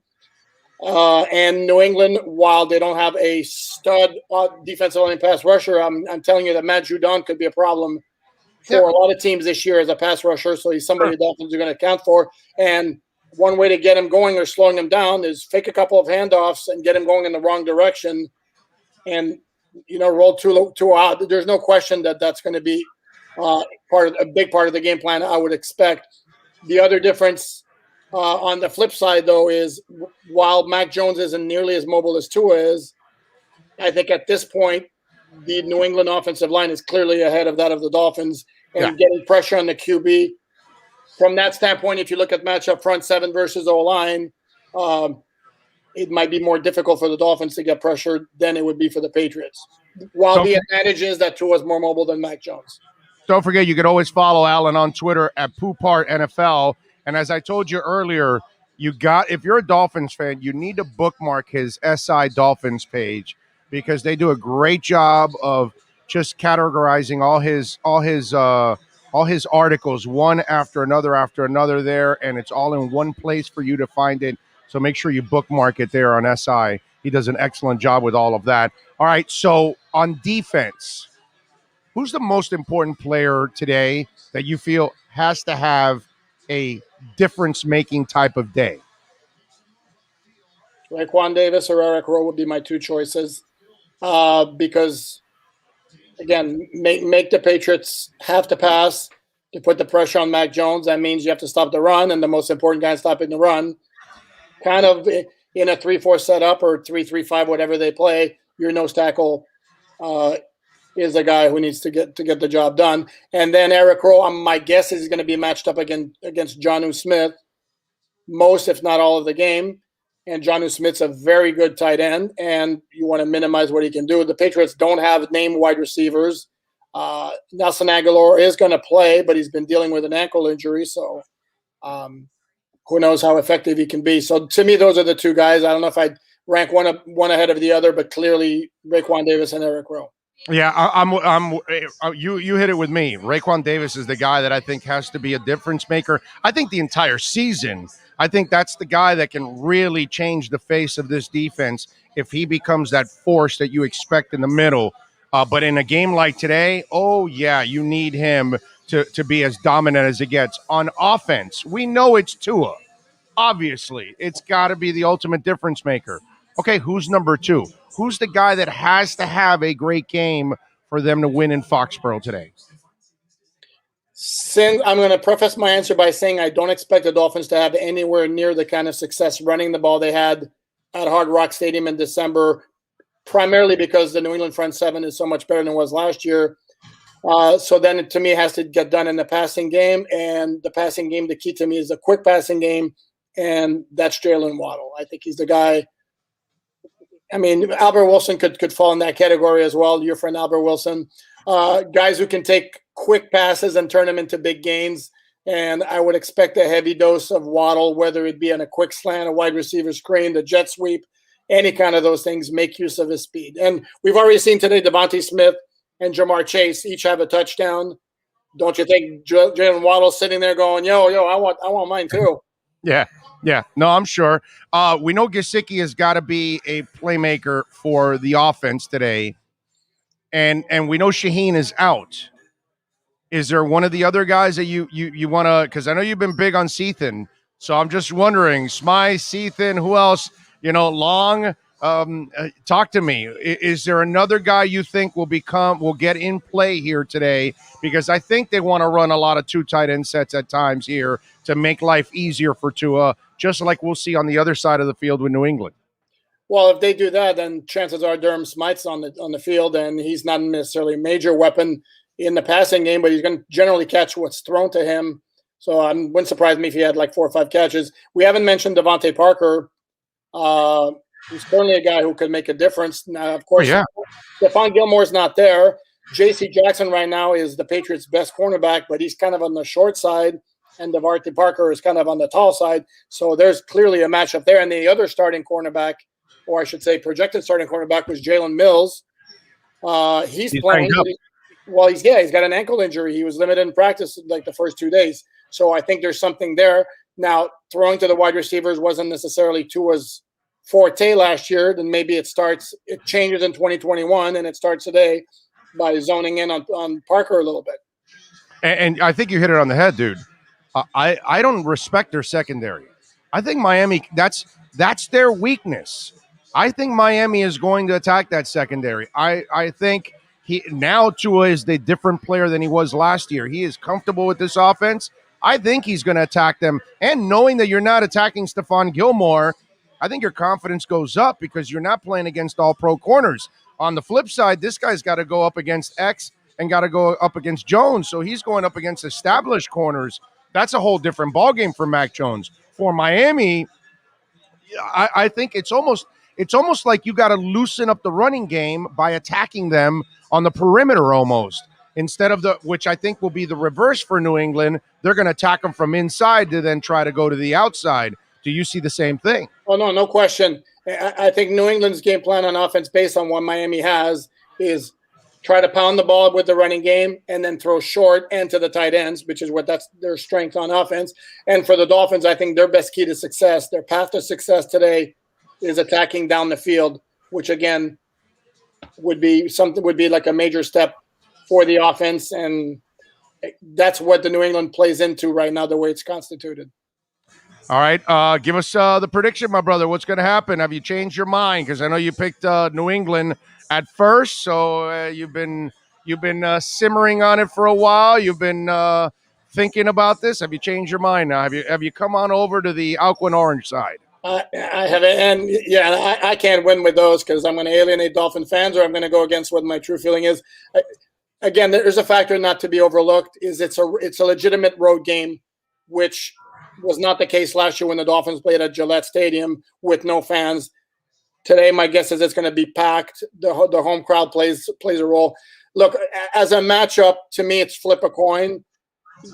And New England, while they don't have a stud defensive line pass rusher, I'm telling you that Matt Judon could be a problem for a lot of teams this year as a pass rusher. So he's somebody the Dolphins are going to account for. And one way to get him going or slowing him down is fake a couple of handoffs and get him going in the wrong direction. And roll Tua out. There's no question that that's going to be a big part of the game plan, I would expect. The other difference on the flip side, though, is while Mac Jones isn't nearly as mobile as Tua is, I think at this point, the New England offensive line is clearly ahead of that of the Dolphins and getting pressure on the QB. From that standpoint, if you look at matchup front 7 versus O-line, it might be more difficult for the Dolphins to get pressure than it would be for the Patriots. While the advantage is that Tua is more mobile than Mac Jones. Don't forget, you can always follow Alan on Twitter at PoopArtNFL. And as I told you earlier, if you're a Dolphins fan, you need to bookmark his SI Dolphins page because they do a great job of just categorizing all his articles one after another there, and it's all in one place for you to find it. So make sure you bookmark it there on SI. He does an excellent job with all of that. All right, so on defense, who's the most important player today that you feel has to have a difference-making type of day? Raekwon Davis or Eric Rowe would be my 2 choices because, again, make the Patriots have to pass to put the pressure on Mac Jones. That means you have to stop the run, and the most important guy stopping the run. Kind of in a 3-4 setup or 3-3-5, whatever they play, your nose tackle is a guy who needs to get the job done. And then Eric Rowe, my guess is he's going to be matched up against Jonnu Smith most, if not all, of the game. And Jonnu Smith's a very good tight end, and you want to minimize what he can do. The Patriots don't have named wide receivers Nelson Aguilar is going to play, but he's been dealing with an ankle injury, so who knows how effective he can be. So to me, those are the two guys. I don't know if I'd rank one ahead of the other, but clearly Raekwon Davis and Eric Rowe. Yeah, you hit it with me. Raekwon Davis is the guy that I think has to be a difference maker. I think the entire season, I think that's the guy that can really change the face of this defense if he becomes that force that you expect in the middle. But in a game like today, oh yeah, you need him to be as dominant as it gets. On offense, we know it's Tua. Obviously, it's got to be the ultimate difference maker. Okay, who's number two? Who's the guy that has to have a great game for them to win in Foxborough today? Since I'm going to preface my answer by saying I don't expect the Dolphins to have anywhere near the kind of success running the ball they had at Hard Rock Stadium in December, primarily because the New England front seven is so much better than it was last year. So then to me, it has to get done in the passing game. And the passing game, the key to me is a quick passing game, and that's Jalen Waddle. I think he's the guy. I mean, Albert Wilson could fall in that category as well. Your friend Albert Wilson. Guys who can take quick passes and turn them into big gains. And I would expect a heavy dose of Waddle, whether it be on a quick slant, a wide receiver screen, the jet sweep, any kind of those things, make use of his speed. And we've already seen today Devontae Smith and Jamar Chase each have a touchdown. Don't you think Jalen Waddle sitting there going, yo, I want mine too. Yeah. No, I'm sure. We know Gesicki has got to be a playmaker for the offense today. And we know Shaheen is out. Is there one of the other guys that you want to, because I know you've been big on Seathan, so I'm just wondering, Smythe, Seathan, who else, Long, talk to me. Is there another guy you think will get in play here today? Because I think they want to run a lot of two tight end sets at times here to make life easier for Tua, just like we'll see on the other side of the field with New England. Well, if they do that, then chances are Durham Smythe's on the field, and he's not necessarily a major weapon in the passing game, but he's going to generally catch what's thrown to him. So it wouldn't surprise me if he had like 4 or 5 catches. We haven't mentioned Devontae Parker. He's certainly a guy who could make a difference. Now, of course, Stephon Gilmore's not there. J.C. Jackson right now is the Patriots' best cornerback, but he's kind of on the short side, and Devontae Parker is kind of on the tall side. So there's clearly a matchup there. And the other starting cornerback, or I should say projected starting cornerback, was Jalen Mills. He's playing. Well, he's got an ankle injury. He was limited in practice like the first 2 days. So I think there's something there. Now, throwing to the wide receivers wasn't necessarily Tua's forte last year. Then maybe it changes in 2021, and it starts today by zoning in on Parker a little bit. And I think you hit it on the head, dude. I don't respect their secondary. I think Miami, that's their weakness. I think Miami is going to attack that secondary. I think now Tua is the different player than he was last year. He is comfortable with this offense. I think he's going to attack them. And knowing that you're not attacking Stephon Gilmore, I think your confidence goes up because you're not playing against all-pro corners. On the flip side, this guy's got to go up against X and got to go up against Jones. So he's going up against established corners. That's a whole different ballgame for Mac Jones. For Miami, I think it's almost like you got to loosen up the running game by attacking them on the perimeter almost. Instead of which I think will be the reverse for New England, they're going to attack them from inside to then try to go to the outside. Do you see the same thing? Oh, no question. I think New England's game plan on offense based on what Miami has is try to pound the ball with the running game and then throw short and to the tight ends, which is that's their strength on offense. And for the Dolphins, I think their best key to success, their path to success today is attacking down the field, which again would be like a major step for the offense. And that's what the New England plays into right now, the way it's constituted. All right. Give us the prediction, my brother. What's going to happen? Have you changed your mind? Because I know you picked New England at first. So you've been simmering on it for a while. You've been thinking about this. Have you changed your mind now? Have you come on over to the Alquin Orange side? I haven't, and I can't win with those because I'm going to alienate Dolphin fans, or I'm going to go against what my true feeling is. Again, there's a factor not to be overlooked: is it's a legitimate road game, which was not the case last year when the Dolphins played at Gillette Stadium with no fans. Today, my guess is it's going to be packed. The home crowd plays a role. look, as a matchup, to me, it's flip a coin.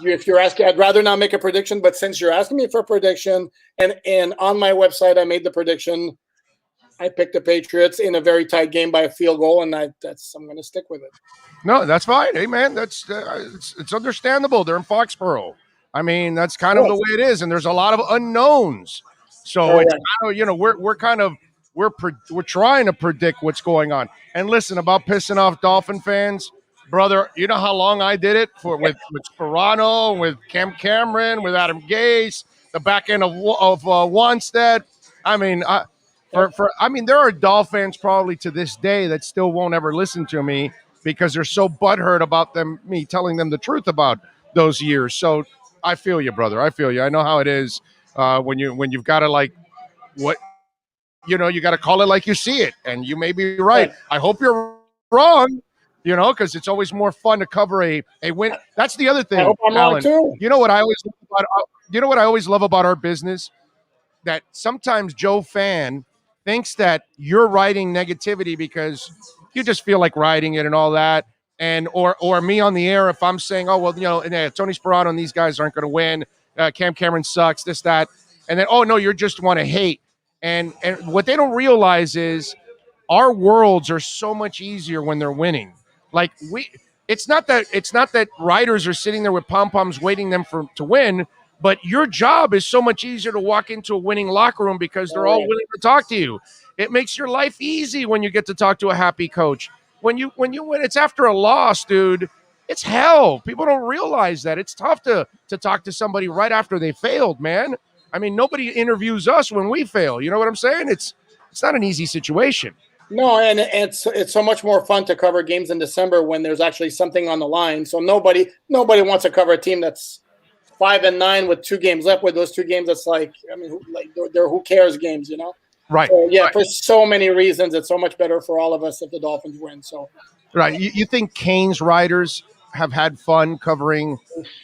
If you're asking, I'd rather not make a prediction, but since you're asking me for a prediction, and on my website, I made the prediction. I picked the Patriots in a very tight game by a field goal, and I'm going to stick with it. No, that's fine. Hey, man, that's it's understandable. They're in Foxborough. I mean, that's kind of the way it is, and there's a lot of unknowns. So it's kind of, we're trying to predict what's going on. And listen, about pissing off Dolphin fans, brother, you know how long I did it with Sperano, with Cam Cameron, with Adam Gase, the back end of Wanstead. I mean, there are Dolphins probably to this day that still won't ever listen to me because they're so butthurt about me telling them the truth about those years. So I feel you, brother. I feel you. I know how it is when you've got to you got to call it like you see it, and you may be right. I hope you're wrong, because it's always more fun to cover a win. That's the other thing, I hope I'm Alan. wrong too. You know what I always love about our business? That sometimes Joe Fan thinks that you're writing negativity because you just feel like writing it and all that. And or me on the air, if I'm saying, oh, well, Tony Sperano and these guys aren't going to win. Cam Cameron sucks, this, that. And then, oh, no, you just want to hate. And what they don't realize is our worlds are so much easier when they're winning. Like it's not that writers are sitting there with pom-poms waiting to win. But your job is so much easier to walk into a winning locker room because they're all willing to talk to you. It makes your life easy when you get to talk to a happy coach. When you win, it's after a loss, dude. It's hell. People don't realize that. It's tough to talk to somebody right after they failed, man. I mean, nobody interviews us when we fail. You know what I'm saying? It's not an easy situation. No, and it's so much more fun to cover games in December when there's actually something on the line. So nobody wants to cover a team that's 5-9 with 2 games left. With those 2 games, it's they're who cares games, Right. So, right. For so many reasons, it's so much better for all of us if the Dolphins win. So, right. You think Canes writers have had fun covering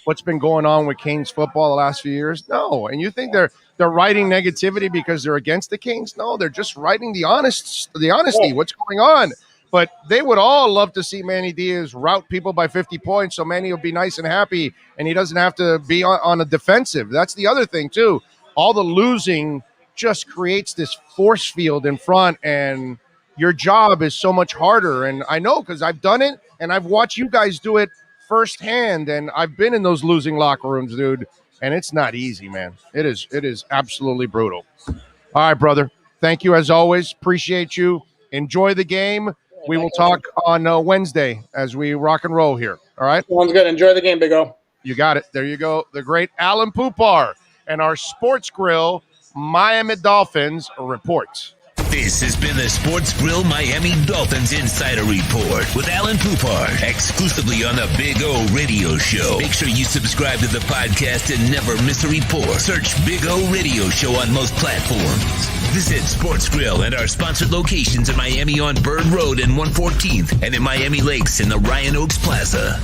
what's been going on with Canes football the last few years? No. And you think they're writing negativity because they're against the Kings? No, they're just writing the honesty, what's going on. But they would all love to see Manny Diaz rout people by 50 points so Manny will be nice and happy and he doesn't have to be on a defensive. That's the other thing, too. All the losing just creates this force field in front, and your job is so much harder. And I know because I've done it, and I've watched you guys do it firsthand, and I've been in those losing locker rooms, dude, and it's not easy, man. It is absolutely brutal. All right, brother. Thank you as always. Appreciate you. Enjoy the game. We will talk on Wednesday as we rock and roll here. All right? Sounds good. Enjoy the game, Big O. You got it. There you go. The great Alan Poupar and our Sports Grill Miami Dolphins report. This has been the Sports Grill Miami Dolphins Insider Report with Alan Poupar, exclusively on the Big O Radio Show. Make sure you subscribe to the podcast and never miss a report. Search Big O Radio Show on most platforms. Visit Sports Grill and our sponsored locations in Miami on Bird Road and 114th and in Miami Lakes in the Ryan Oaks Plaza.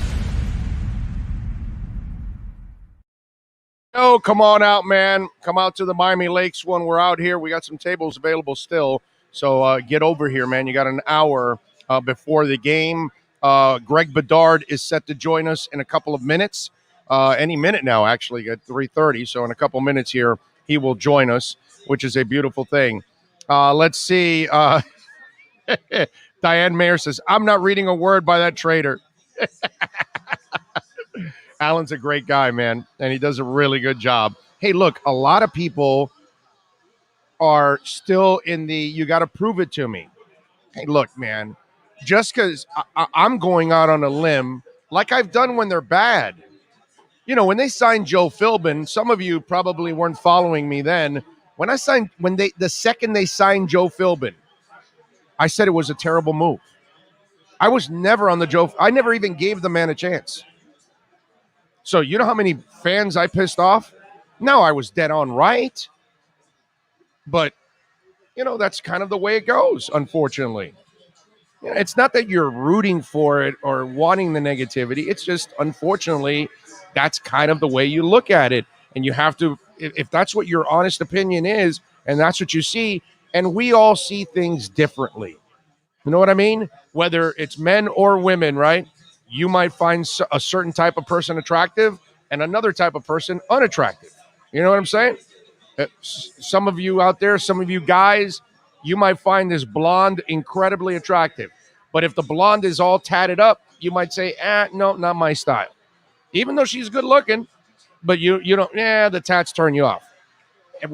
Oh, come on out, man. Come out to the Miami Lakes when we're out here. We got some tables available still. So get over here, man. You got an hour before the game. Greg Bedard is set to join us in a couple of minutes. Any minute now, actually, at 3:30. So in a couple minutes here, he will join us, which is a beautiful thing. Let's see. Diane Mayer says, I'm not reading a word by that traitor. Alan's a great guy, man, and he does a really good job. Hey, look, a lot of people are still in the you got to prove it to me. Hey, look, man, just because I'm going out on a limb like I've done when they're bad. You know, when they signed Joe Philbin, some of you probably weren't following me then. The second they signed Joe Philbin, I said it was a terrible move. I was never on the Joe. I never even gave the man a chance. So you know how many fans I pissed off? No, I was dead on right. But, you know, that's kind of the way it goes, unfortunately. You know, it's not that you're rooting for it or wanting the negativity. It's just, unfortunately, that's kind of the way you look at it. And you have to, if that's what your honest opinion is, and that's what you see, and we all see things differently. You know what I mean? Whether it's men or women, right? You might find a certain type of person attractive and another type of person unattractive. You know what I'm saying? Some of you out there, some of you guys, you might find this blonde incredibly attractive. But if the blonde is all tatted up, you might say, no, not my style. Even though she's good looking, but you don't, the tats turn you off. And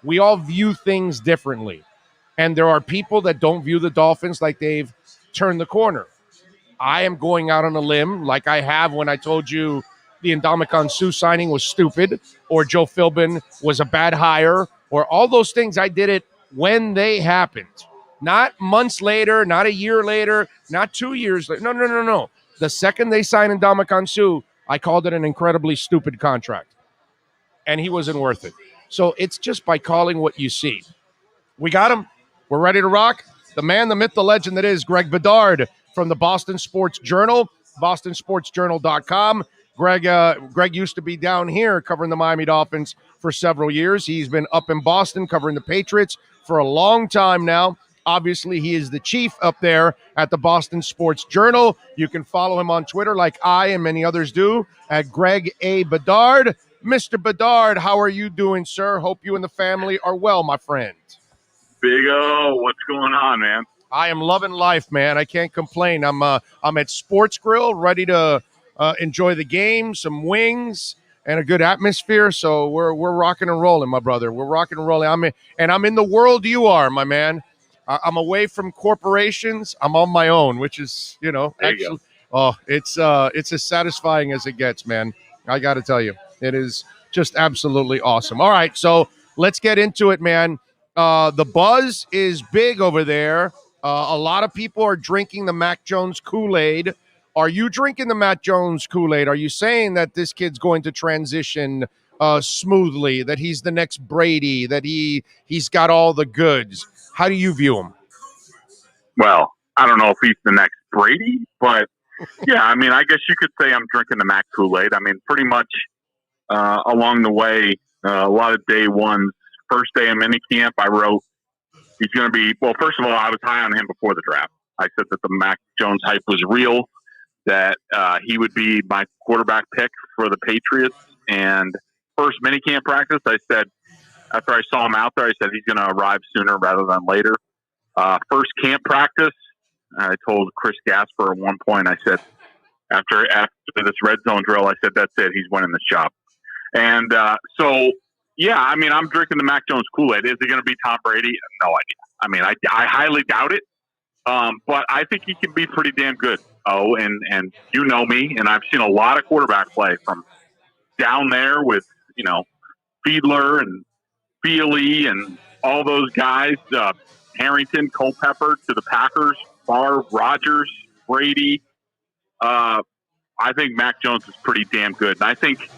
we all view things differently. And there are people that don't view the Dolphins like they've turned the corner. I am going out on a limb like I have when I told you the Ndamukong Suh signing was stupid, or Joe Philbin was a bad hire, or all those things. I did it when they happened. Not months later, not a year later, not 2 years later. No. The second they signed Ndamukong Suh, I called it an incredibly stupid contract. And he wasn't worth it. So it's just by calling what you see. We got him. We're ready to rock. The man, the myth, the legend that is Greg Bedard from the Boston Sports Journal, bostonsportsjournal.com. Greg used to be down here covering the Miami Dolphins for several years. He's been up in Boston covering the Patriots for a long time now. Obviously, he is the chief up there at the Boston Sports Journal. You can follow him on Twitter like I and many others do at Greg A. Bedard. Mr. Bedard, how are you doing, sir? Hope you and the family are well, my friend. Big O, what's going on, man? I am loving life, man. I can't complain. I'm at Sports Grill, ready to enjoy the game, some wings, and a good atmosphere. So we're rocking and rolling, my brother. We're rocking and rolling. I'm in the world you are, my man. I'm away from corporations. I'm on my own, which is, it's as satisfying as it gets, man. I got to tell you, it is just absolutely awesome. All right, so let's get into it, man. The buzz is big over there. A lot of people are drinking the Mac Jones Kool-Aid. Are you drinking the Mac Jones Kool-Aid? Are you saying that this kid's going to transition smoothly, that he's the next Brady, that he's got all the goods? How do you view him? Well, I don't know if he's the next Brady, but yeah, I mean, I guess you could say I'm drinking the Mac Kool-Aid. I mean, pretty much along the way, a lot of day ones, first day of minicamp, I wrote, he's going to be, well, first of all, I was high on him before the draft. I said that the Mac Jones hype was real, that he would be my quarterback pick for the Patriots. And first minicamp practice, I said, after I saw him out there, I said he's going to arrive sooner rather than later. First camp practice, I told Chris Gasper at one point, I said, after this red zone drill, I said, that's it. He's winning this job. And so, yeah, I mean, I'm drinking the Mac Jones Kool-Aid. Is he going to be Tom Brady? No idea. I mean, I highly doubt it. But I think he can be pretty damn good. Oh, and you know me, and I've seen a lot of quarterback play from down there with, Fiedler and Feely and all those guys, Harrington, Culpepper to the Packers, Favre, Rodgers, Brady. I think Mac Jones is pretty damn good. And I think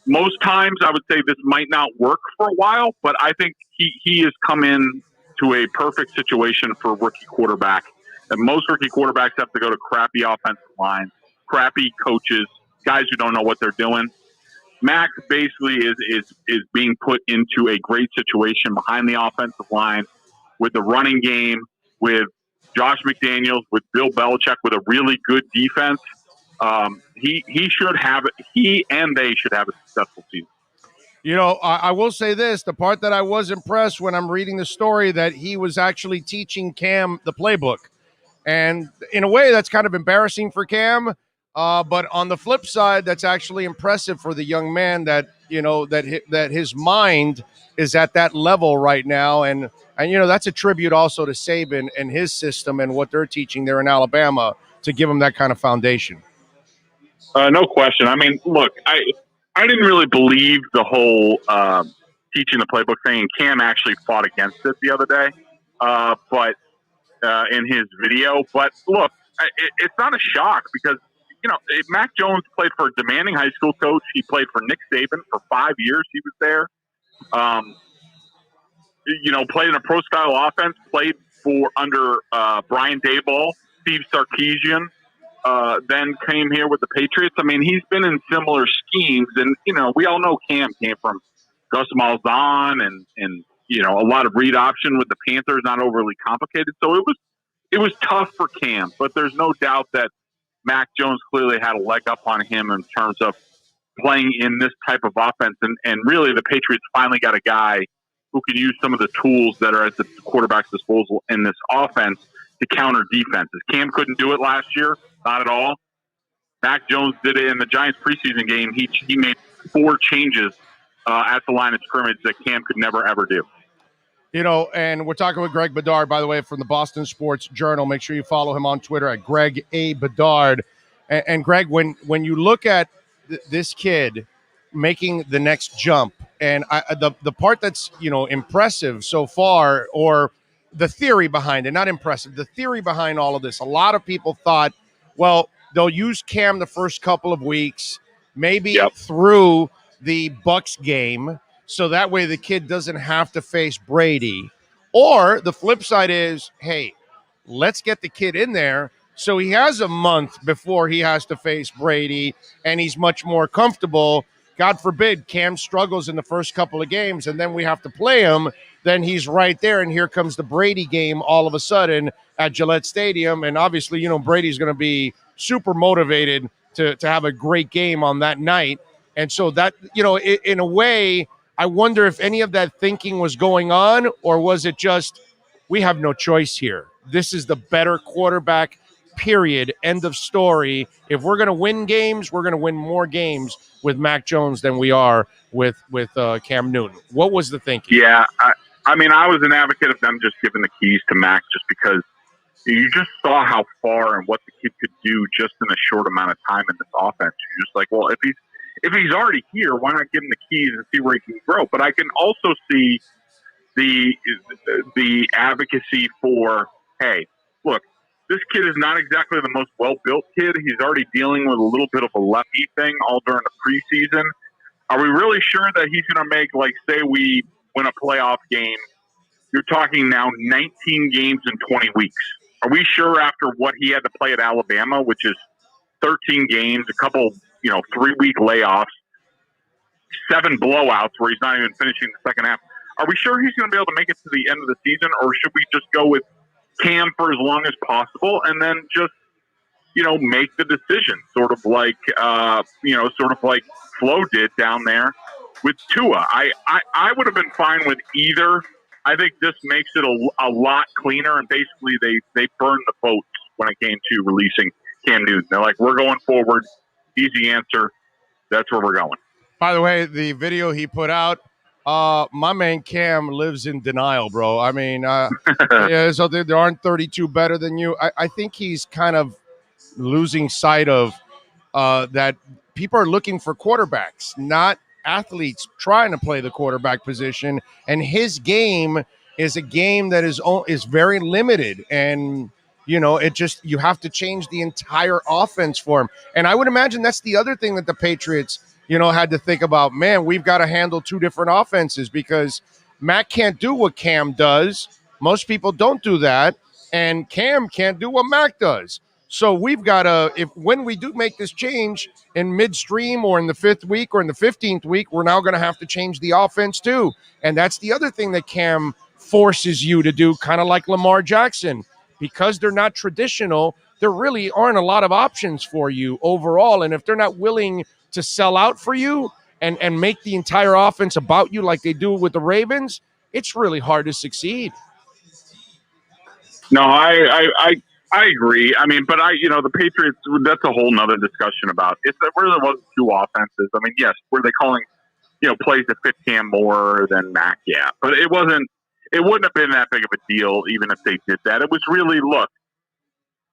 most times I would say this might not work for a while, but I think he has come in to a perfect situation for a rookie quarterback. And most rookie quarterbacks have to go to crappy offensive lines, crappy coaches, guys who don't know what they're doing. Mac basically is being put into a great situation behind the offensive line with the running game, with Josh McDaniels, with Bill Belichick, with a really good defense. He should have it. He and they should have a successful season. I will say this, the part that I was impressed when I'm reading the story, that he was actually teaching Cam the playbook. And in a way, that's kind of embarrassing for Cam. But on the flip side, that's actually impressive for the young man that his mind is at that level right now. And that's a tribute also to Saban and his system and what they're teaching there in Alabama to give him that kind of foundation. No question. I mean, look, I didn't really believe the whole teaching the playbook thing. And Cam actually fought against it the other day, but in his video. But look, it's not a shock because, Mac Jones played for a demanding high school coach. He played for Nick Saban for 5 years. He was there. Played in a pro-style offense, played for under Brian Daboll, Steve Sarkisian, then came here with the Patriots. I mean, he's been in similar schemes. And, we all know Cam came from Gus Malzahn and a lot of read option with the Panthers, not overly complicated. So it it was tough for Cam, but there's no doubt that Mac Jones clearly had a leg up on him in terms of playing in this type of offense. And really, the Patriots finally got a guy who can use some of the tools that are at the quarterback's disposal in this offense to counter defenses. Cam couldn't do it last year, not at all. Mac Jones did it in the Giants preseason game. He made 4 changes at the line of scrimmage that Cam could never, ever do. You know, and we're talking with Greg Bedard, by the way, from the Boston Sports Journal. Make sure you follow him on Twitter at Greg A. Bedard. And Greg, when you look at this kid making the next jump, and the part that's, you know, impressive so far, or the theory behind it, not impressive, the theory behind all of this, a lot of people thought, well, they'll use Cam the first couple of weeks, maybe through the Bucks game, so that way the kid doesn't have to face Brady. Or the flip side is, hey, let's get the kid in there so he has a month before he has to face Brady and he's much more comfortable. God forbid Cam struggles in the first couple of games and then we have to play him. Then he's right there, and here comes the Brady game all of a sudden at Gillette Stadium. And obviously, you know, Brady's going to be super motivated to have a great game on that night. And so that, you know, in a way, I wonder if any of that thinking was going on, or was it just, we have no choice here. This is the better quarterback, period, end of story. If we're going to win games, we're going to win more games with Mac Jones than we are with Cam Newton. What was the thinking? Yeah, I mean, I was an advocate of them just giving the keys to Mac just because you just saw how far and what the kid could do just in a short amount of time in this offense. You're just like, well, if he's already here, why not give him the keys and see where he can grow? But I can also see the advocacy for, hey, look, this kid is not exactly the most well-built kid. He's already dealing with a little bit of a lefty thing all during the preseason. Are we really sure that he's going to make, like, say we win a playoff game? You're talking now 19 games in 20 weeks. Are we sure after what he had to play at Alabama, which is 13 games, a couple, 3-week layoffs, 7 blowouts where he's not even finishing the second half, are we sure he's going to be able to make it to the end of the season, or should we just go with Cam for as long as possible and then just, make the decision, sort of like Flo did down there with Tua? I would have been fine with either. I think this makes it a lot cleaner, and basically they burned the boats when it came to releasing Cam Newton. They're like, we're going forward. Easy answer. That's where we're going. By the way, the video he put out, my man Cam lives in denial, bro. I mean, so there aren't 32 better than you. I think he's kind of losing sight of that people are looking for quarterbacks, not athletes trying to play the quarterback position. And his game is a game that is very limited. And, you have to change the entire offense for him. And I would imagine that's the other thing that the Patriots had to think about. Man, we've got to handle 2 different offenses because Mac can't do what Cam does. Most people don't do that. And Cam can't do what Mac does. So we've got to, when we do make this change in midstream or in the 5th week or in the 15th week, we're now going to have to change the offense too. And that's the other thing that Cam forces you to do, kind of like Lamar Jackson. Because they're not traditional, there really aren't a lot of options for you overall. And if they're not willing to sell out for you and make the entire offense about you like they do with the Ravens, it's really hard to succeed. No, I agree. I mean, but the Patriots, that's a whole nother discussion about if there really wasn't 2 offenses. I mean, yes, were they calling, plays that fit Cam more than Mac? Yeah, but it wouldn't have been that big of a deal even if they did that. It was really, look,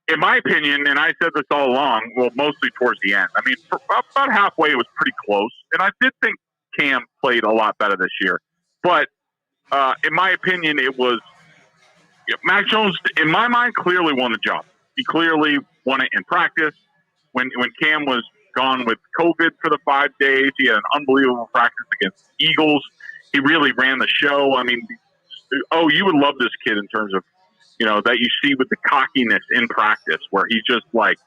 in my opinion, and I said this all along, well, mostly towards the end. I mean, for about halfway, it was pretty close. And I did think Cam played a lot better this year. But in my opinion, it was Mac Jones, in my mind, clearly won the job. He clearly won it in practice. When Cam was gone with COVID for the 5 days, he had an unbelievable practice against the Eagles. He really ran the show. I mean, you would love this kid in terms of, that you see with the cockiness in practice where he's just like,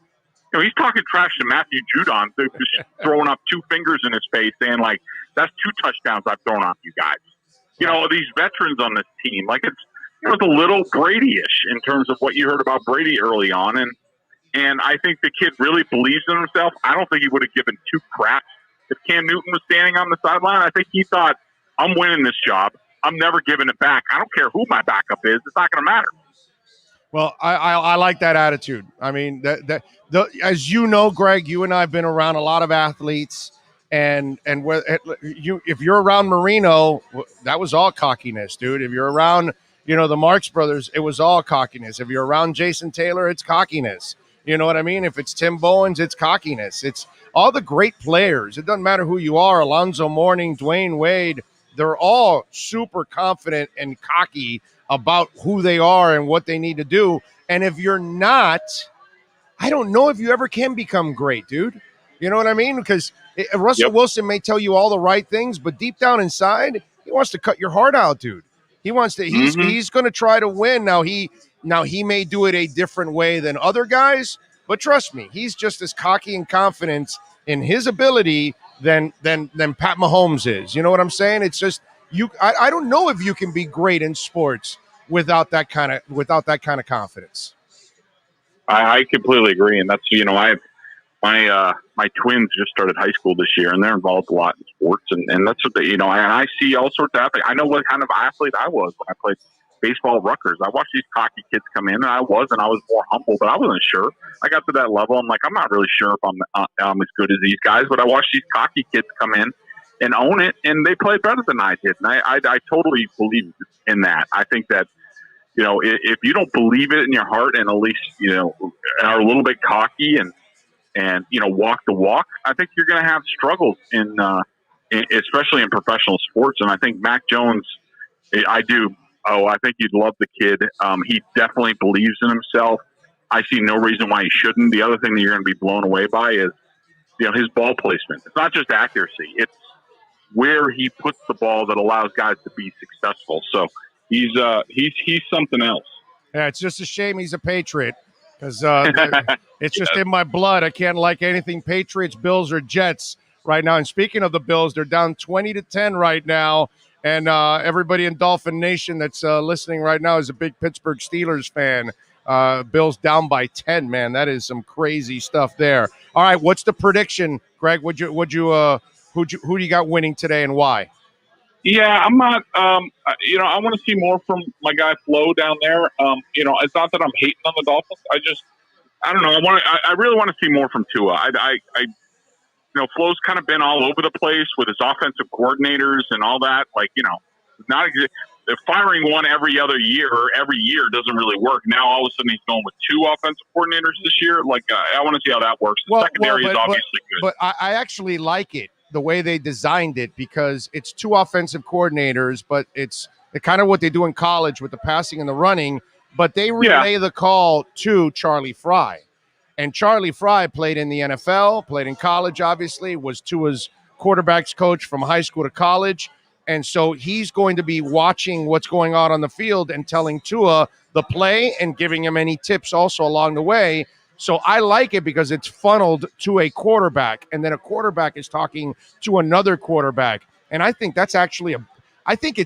he's talking trash to Matthew Judon, just throwing up 2 fingers in his face saying that's 2 touchdowns I've thrown off you guys. These veterans on this team, it was a little Brady-ish in terms of what you heard about Brady early on, and I think the kid really believes in himself. I don't think he would have given two craps if Cam Newton was standing on the sideline. I think he thought, I'm winning this job. I'm never giving it back. I don't care who my backup is. It's not going to matter. Well, I like that attitude. I mean, as you know, Greg, you and I have been around a lot of athletes, and if you're around Marino, that was all cockiness, dude. If you're around, the Marx Brothers, it was all cockiness. If you're around Jason Taylor, it's cockiness. You know what I mean? If it's Tim Bowens, it's cockiness. It's all the great players. It doesn't matter who you are, Alonzo Mourning, Dwayne Wade, they're all super confident and cocky about who they are and what they need to do. And if you're not, I don't know if you ever can become great, dude. You know what I mean? Because Russell Wilson may tell you all the right things, but deep down inside, he wants to cut your heart out, dude. He wants to. He's going to try to win. Now he may do it a different way than other guys, but trust me, he's just as cocky and confident in his ability than Pat Mahomes is. You know what I'm saying? It's just I don't know if you can be great in sports without that kind of confidence. I completely agree, and that's I have my twins just started high school this year, and they're involved a lot in sports, and that's what and I see all sorts of athletes. I know what kind of athlete I was when I played baseball at Rutgers. I watched these cocky kids come in, and I was more humble, but I wasn't sure. I got to that level. I'm like, I'm not really sure if I'm as good as these guys, but I watched these cocky kids come in and own it, and they played better than I did. And I totally believe in that. I think that, if you don't believe it in your heart and at least, are a little bit cocky and walk the walk, I think you're going to have struggles especially in professional sports. And I think Mac Jones, I think you'd love the kid. He definitely believes in himself. I see no reason why he shouldn't. The other thing that you're going to be blown away by is, his ball placement. It's not just accuracy. It's where he puts the ball that allows guys to be successful. So he's something else. Yeah, it's just a shame he's a Patriot because it's just in my blood. I can't like anything Patriots, Bills, or Jets right now. And speaking of the Bills, they're down 20-10 right now. And everybody in Dolphin Nation that's listening right now is a big Pittsburgh Steelers fan. Bills down by 10, man. That is some crazy stuff there. All right, what's the prediction, Greg? Who do you got winning today and why? Yeah, I'm not. I want to see more from my guy Flo down there. It's not that I'm hating on the Dolphins. I don't know. I really want to see more from Tua. Flo's kind of been all over the place with his offensive coordinators and all that. Firing one every year doesn't really work. Now all of a sudden he's going with two offensive coordinators this year. I want to see how that works. The secondary is obviously good. But I actually like it the way they designed it because it's two offensive coordinators, but it's kind of what they do in college with the passing and the running. But they relay the call to Charlie Fry. And Charlie Fry played in the NFL, played in college, obviously, was Tua's quarterback's coach from high school to college. And so he's going to be watching what's going on the field and telling Tua the play and giving him any tips also along the way. So I like it because it's funneled to a quarterback, and then a quarterback is talking to another quarterback. And I think it's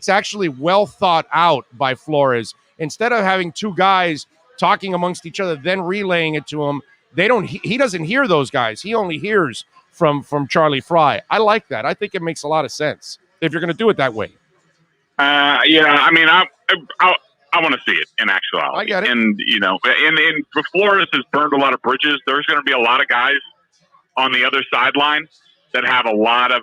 actually well thought out by Flores. Instead of having two guys talking amongst each other, then relaying it to him, he doesn't hear those guys. He only hears from Charlie Fry. I like that. I think it makes a lot of sense if you're going to do it that way. I want to see it in actuality. I get it. And, and Flores has burned a lot of bridges. There's going to be a lot of guys on the other sideline that have a lot of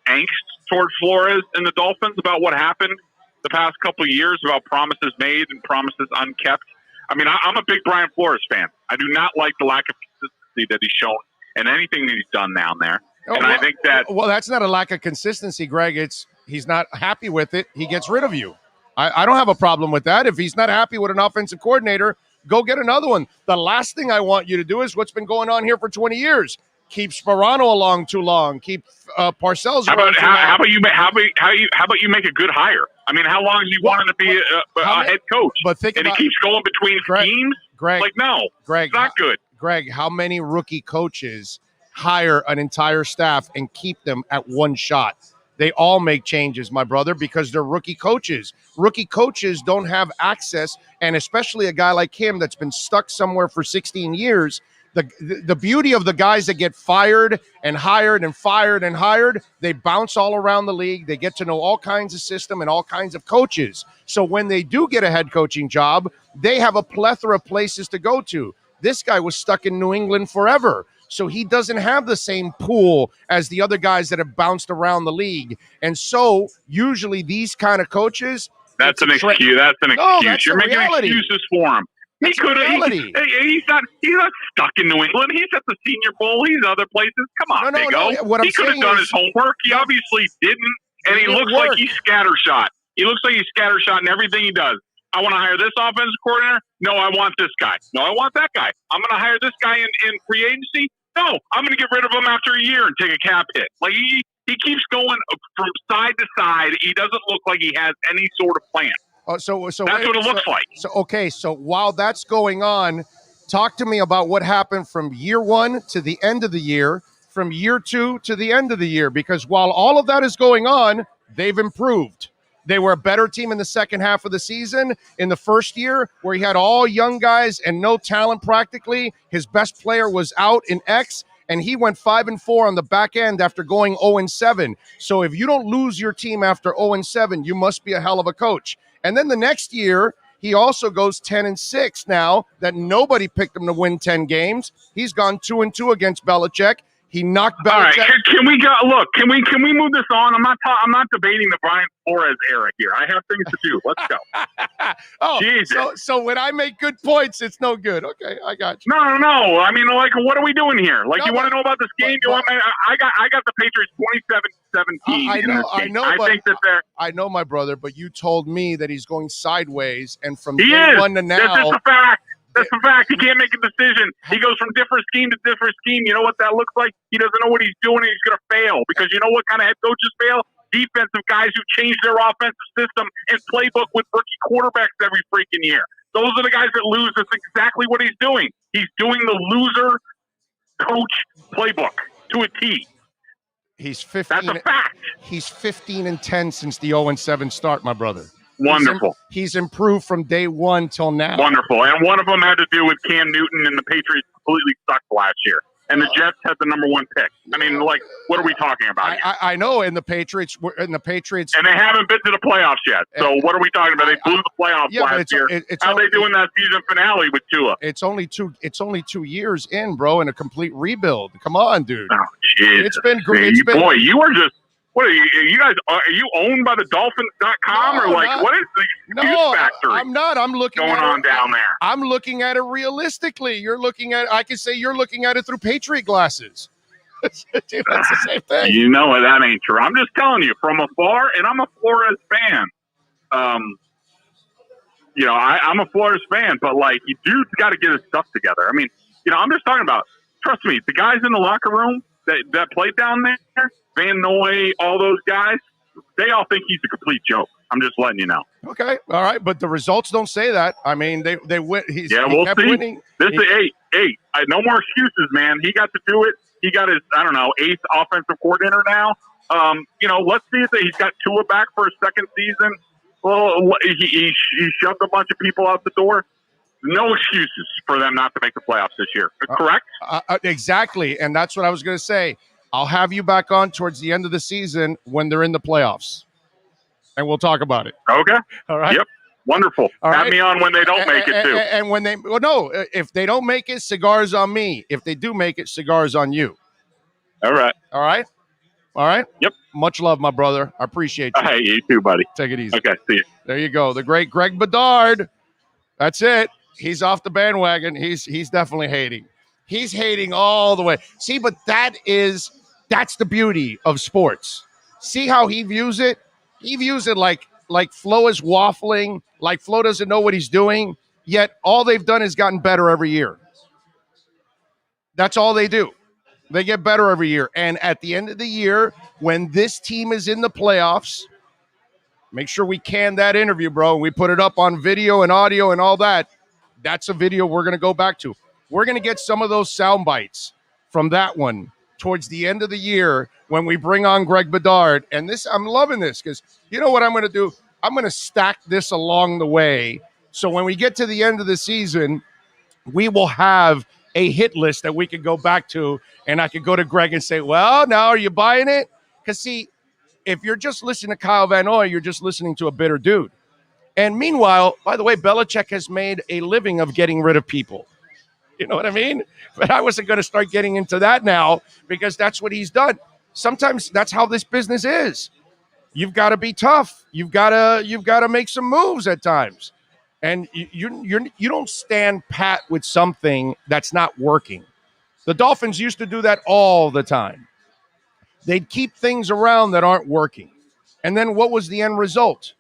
angst towards Flores and the Dolphins about what happened the past couple of years, about promises made and promises unkept. I'm a big Brian Flores fan. I do not like the lack of consistency that he's shown in anything that he's done down there. I think that... Well, that's not a lack of consistency, Greg. He's not happy with it. He gets rid of you. I don't have a problem with that. If he's not happy with an offensive coordinator, go get another one. The last thing I want you to do is what's been going on here for 20 years. Keep Sperano along too long. Keep Parcells around too long. How about you make a good hire? How long have you wanted to be a head coach? But he keeps going between schemes? Greg, no, Greg, it's not good. Greg, how many rookie coaches hire an entire staff and keep them at one shot? They all make changes, my brother, because they're rookie coaches. Rookie coaches don't have access, and especially a guy like him that's been stuck somewhere for 16 years. The beauty of the guys that get fired and hired and fired and hired, they bounce all around the league. They get to know all kinds of system and all kinds of coaches. So when they do get a head coaching job, they have a plethora of places to go to. This guy was stuck in New England forever. So he doesn't have the same pool as the other guys that have bounced around the league. And so usually these kind of coaches. That's an excuse. That's an excuse. You're making excuses for him. He could have. He's not stuck in New England. He's at the Senior Bowl. He's other places. Come on, Big O. He could have done his homework. He obviously didn't, and he looks like he's scattershot. He looks like he's scattershot in everything he does. I want to hire this offensive coordinator. No, I want this guy. No, I want that guy. I'm going to hire this guy in free agency. No, I'm going to get rid of him after a year and take a cap hit. Like he keeps going from side to side. He doesn't look like he has any sort of plan. So that's what it looks like. So while that's going on, talk to me about what happened from year one to the end of the year, from year two to the end of the year, because while all of that is going on, they've improved. They were a better team in the second half of the season. In the first year, where he had all young guys and no talent practically, his best player was out in X, and he went 5-4 on the back end after going 0-7. So if you don't lose your team after 0-7, you must be a hell of a coach. And then the next year, he also goes 10-6 now that nobody picked him to win 10 games. He's gone 2-2 against Belichick. He knocked Belichick. All right, can we go? Look, can we move this on? I'm not debating the Brian Flores era here. I have things to do. Let's go. Jesus. So when I make good points, it's no good. Okay, I got you. No. I mean, like, what are we doing here? Like, you want to know about this game? I got the Patriots 27-17. I know, my brother, but you told me that he's going sideways, and from day one to now, this is a fact. That's a fact. He can't make a decision. He goes from different scheme to different scheme. You know what that looks like? He doesn't know what he's doing, and he's going to fail. Because you know what kind of head coaches fail? Defensive guys who change their offensive system and playbook with rookie quarterbacks every freaking year. Those are the guys that lose. That's exactly what he's doing. He's doing the loser coach playbook to a T. He's 15. That's a fact. He's 15-10 since the 0-7 start, my brother. Wonderful. He's improved from day one till now. Wonderful. And one of them had to do with Cam Newton, and the Patriots completely sucked last year. And the Jets had the number one pick. I mean, like, what are we talking about here? I know, and the Patriots. And they haven't been to the playoffs yet. So what are we talking about? They blew the playoffs last year. How are they doing that season finale with Tua? It's only 2 years in, bro, in a complete rebuild. Come on, dude. Oh, Jesus. It's been great. Boy, you are just. What are you guys? Are you owned by the Dolphins.com or like what is the excuse factory? I'm not. I'm looking going on down there. I'm looking at it realistically. You're looking at. I can say you're looking at it through Patriot glasses. That's the same thing. You know what? That ain't true. I'm just telling you from afar, and I'm a Flores fan. I'm a Flores fan, but like, dude's got to get his stuff together. I mean, I'm just talking about. Trust me, the guys in the locker room that played down there. Van Noy, all those guys, they all think he's a complete joke. I'm just letting you know. Okay, all right, but the results don't say that. I mean, they win. We'll see. Winning. No more excuses, man. He got to do it. He got his, 8th offensive coordinator now. Let's see if he's got Tua back for a second season. Well, he shoved a bunch of people out the door. No excuses for them not to make the playoffs this year. Correct? Exactly, and that's what I was going to say. I'll have you back on towards the end of the season when they're in the playoffs, and we'll talk about it. Okay. All right. Yep. Wonderful. Have me on when they don't make it, too. And when if they don't make it, cigars on me. If they do make it, cigars on you. All right. All right? All right? Yep. Much love, my brother. I appreciate you. Hey, you too, buddy. Take it easy. Okay, see you. There you go. The great Greg Bedard. That's it. He's off the bandwagon. He's definitely hating. He's hating all the way. See, but that's the beauty of sports. See how he views it? He views it like Flo is waffling, like Flo doesn't know what he's doing, yet all they've done is gotten better every year. That's all they do. They get better every year. And at the end of the year, when this team is in the playoffs, make sure we can that interview, bro. We put it up on video and audio and all that. That's a video we're going to go back to. We're going to get some of those sound bites from that one towards the end of the year when we bring on Greg Bedard. And this, I'm loving this because you know what I'm going to do? I'm going to stack this along the way. So when we get to the end of the season, we will have a hit list that we can go back to, and I could go to Greg and say, well, now are you buying it? Because, see, if you're just listening to Kyle Van Noy, you're just listening to a bitter dude. And meanwhile, by the way, Belichick has made a living of getting rid of people. You know what I mean? But I wasn't going to start getting into that now because that's what he's done. Sometimes that's how this business is. You've got to be tough. You've got to make some moves at times. And you don't stand pat with something that's not working. The Dolphins used to do that all the time. They'd keep things around that aren't working. And then what was the end result?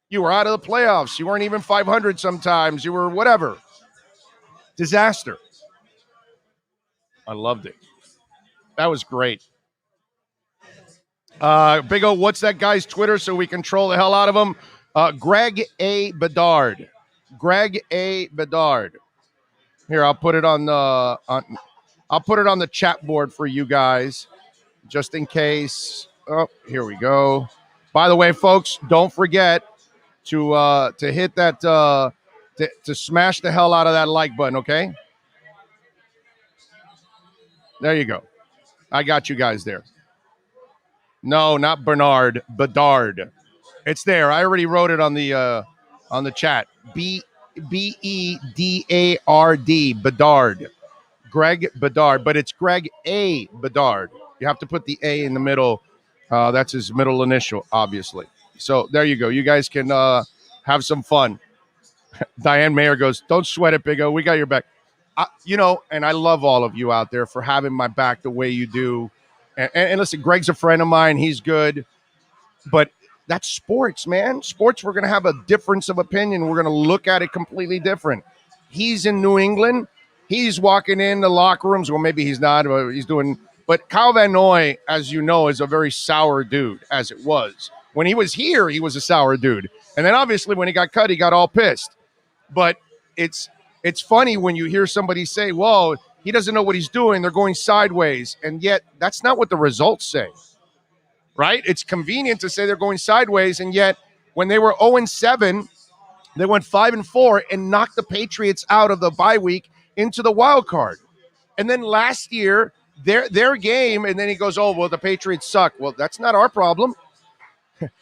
You were out of the playoffs. You weren't even 500 sometimes. You were whatever. Disaster. I loved it. That was great. Big O, what's that guy's Twitter so we can troll the hell out of him? Greg A. Bedard. Greg A. Bedard. Here, I'll put it on the chat board for you guys, just in case. Oh, here we go. By the way, folks, don't forget to hit that to smash the hell out of that like button. Okay. There you go. I got you guys there. No, not Bernard. Bedard. It's there. I already wrote it on the chat. B-E-D-A-R-D. Bedard. Greg Bedard, but it's Greg A. Bedard. You have to put the A in the middle. That's his middle initial, obviously. So there you go. You guys can have some fun. Diane Mayer goes, don't sweat it, Big O. We got your back. And I love all of you out there for having my back the way you do. And listen, Greg's a friend of mine. He's good. But that's sports, man. Sports, we're going to have a difference of opinion. We're going to look at it completely different. He's in New England. He's walking in the locker rooms. Well, maybe he's not. But he's doing. But Kyle Van Noy, as you know, is a very sour dude, as it was. When he was here, he was a sour dude. And then obviously when he got cut, he got all pissed. But it's funny when you hear somebody say, whoa, he doesn't know what he's doing. They're going sideways. And yet that's not what the results say, right? It's convenient to say they're going sideways. And yet when they were 0-7, they went 5-4 and knocked the Patriots out of the bye week into the wild card. And then last year, their game, and then he goes, oh, well, the Patriots suck. Well, that's not our problem.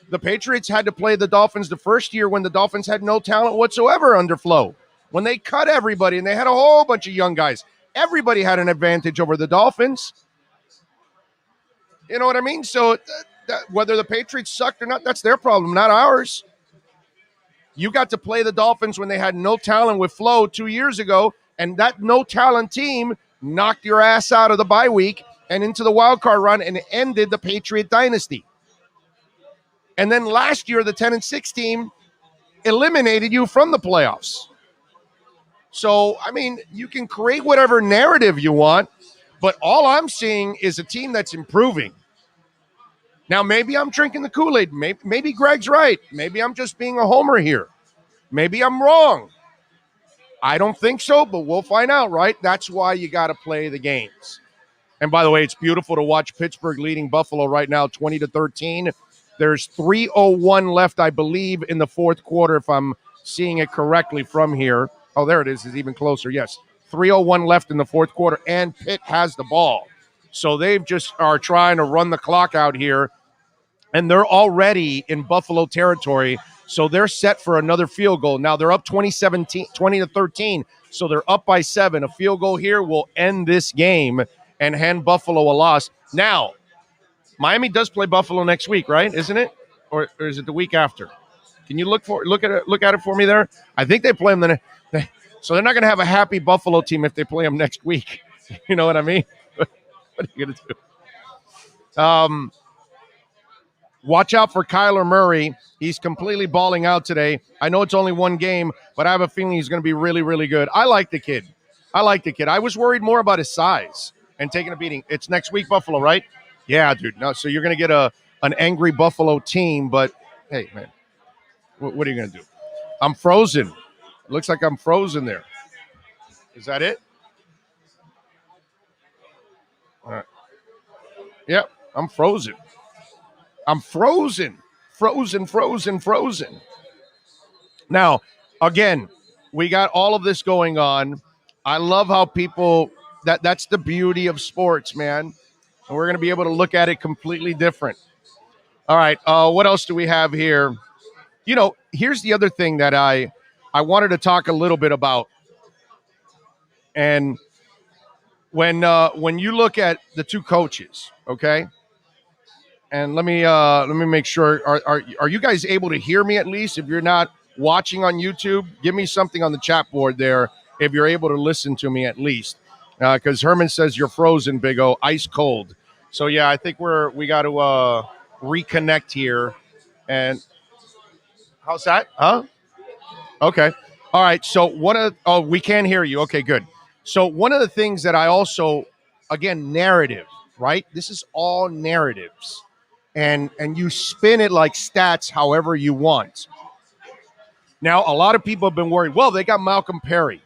The Patriots had to play the Dolphins the first year when the Dolphins had no talent whatsoever under Flo. When they cut everybody and they had a whole bunch of young guys, everybody had an advantage over the Dolphins. You know what I mean? So whether the Patriots sucked or not, that's their problem, not ours. You got to play the Dolphins when they had no talent with Flo 2 years ago, and that no-talent team knocked your ass out of the bye week and into the wild card run and ended the Patriot dynasty. And then last year, the 10-6 team eliminated you from the playoffs. So, I mean, you can create whatever narrative you want, but all I'm seeing is a team that's improving. Now, maybe I'm drinking the Kool-Aid. Maybe Greg's right. Maybe I'm just being a homer here. Maybe I'm wrong. I don't think so, but we'll find out, right? That's why you got to play the games. And by the way, it's beautiful to watch Pittsburgh leading Buffalo right now, 20-13. There's 3:01 left, I believe, in the fourth quarter, if I'm seeing it correctly from here. Oh, there it is. It's even closer. Yes. 3:01 left in the fourth quarter, and Pitt has the ball. So they just are trying to run the clock out here, and they're already in Buffalo territory. So they're set for another field goal. Now they're up 20-13. So they're up by 7. A field goal here will end this game and hand Buffalo a loss. Now, Miami does play Buffalo next week, right? Isn't it? Or is it the week after? Can you look at it for me there? I think they play them so they're not going to have a happy Buffalo team if they play them next week. You know what I mean? What are you going to do? Watch out for Kyler Murray. He's completely balling out today. I know it's only one game, but I have a feeling he's going to be really, really good. I like the kid. I was worried more about his size and taking a beating. It's next week, Buffalo, right? Yeah, dude. No, so you're going to get an angry Buffalo team, but hey, man, what are you going to do? I'm frozen. It looks like I'm frozen there. Is that it? All right. Yep, I'm frozen. I'm frozen. Frozen. Now, again, we got all of this going on. I love how people that's the beauty of sports, man. And we're going to be able to look at it completely different. All right, what else do we have here? Here's the other thing that I wanted to talk a little bit about. And when you look at the two coaches, okay? And let me make sure. Are you guys able to hear me at least? If you're not watching on YouTube, give me something on the chat board there. If you're able to listen to me at least, because Herman says you're frozen, Big O, ice cold. So yeah, I think we got to reconnect here. And how's that? Huh? Okay. All right. So we can hear you. Okay, good. So one of the things that I also, again, narrative, right? This is all narratives. And you spin it like stats however you want. Now, a lot of people have been worried, well, they got Malcolm Perry.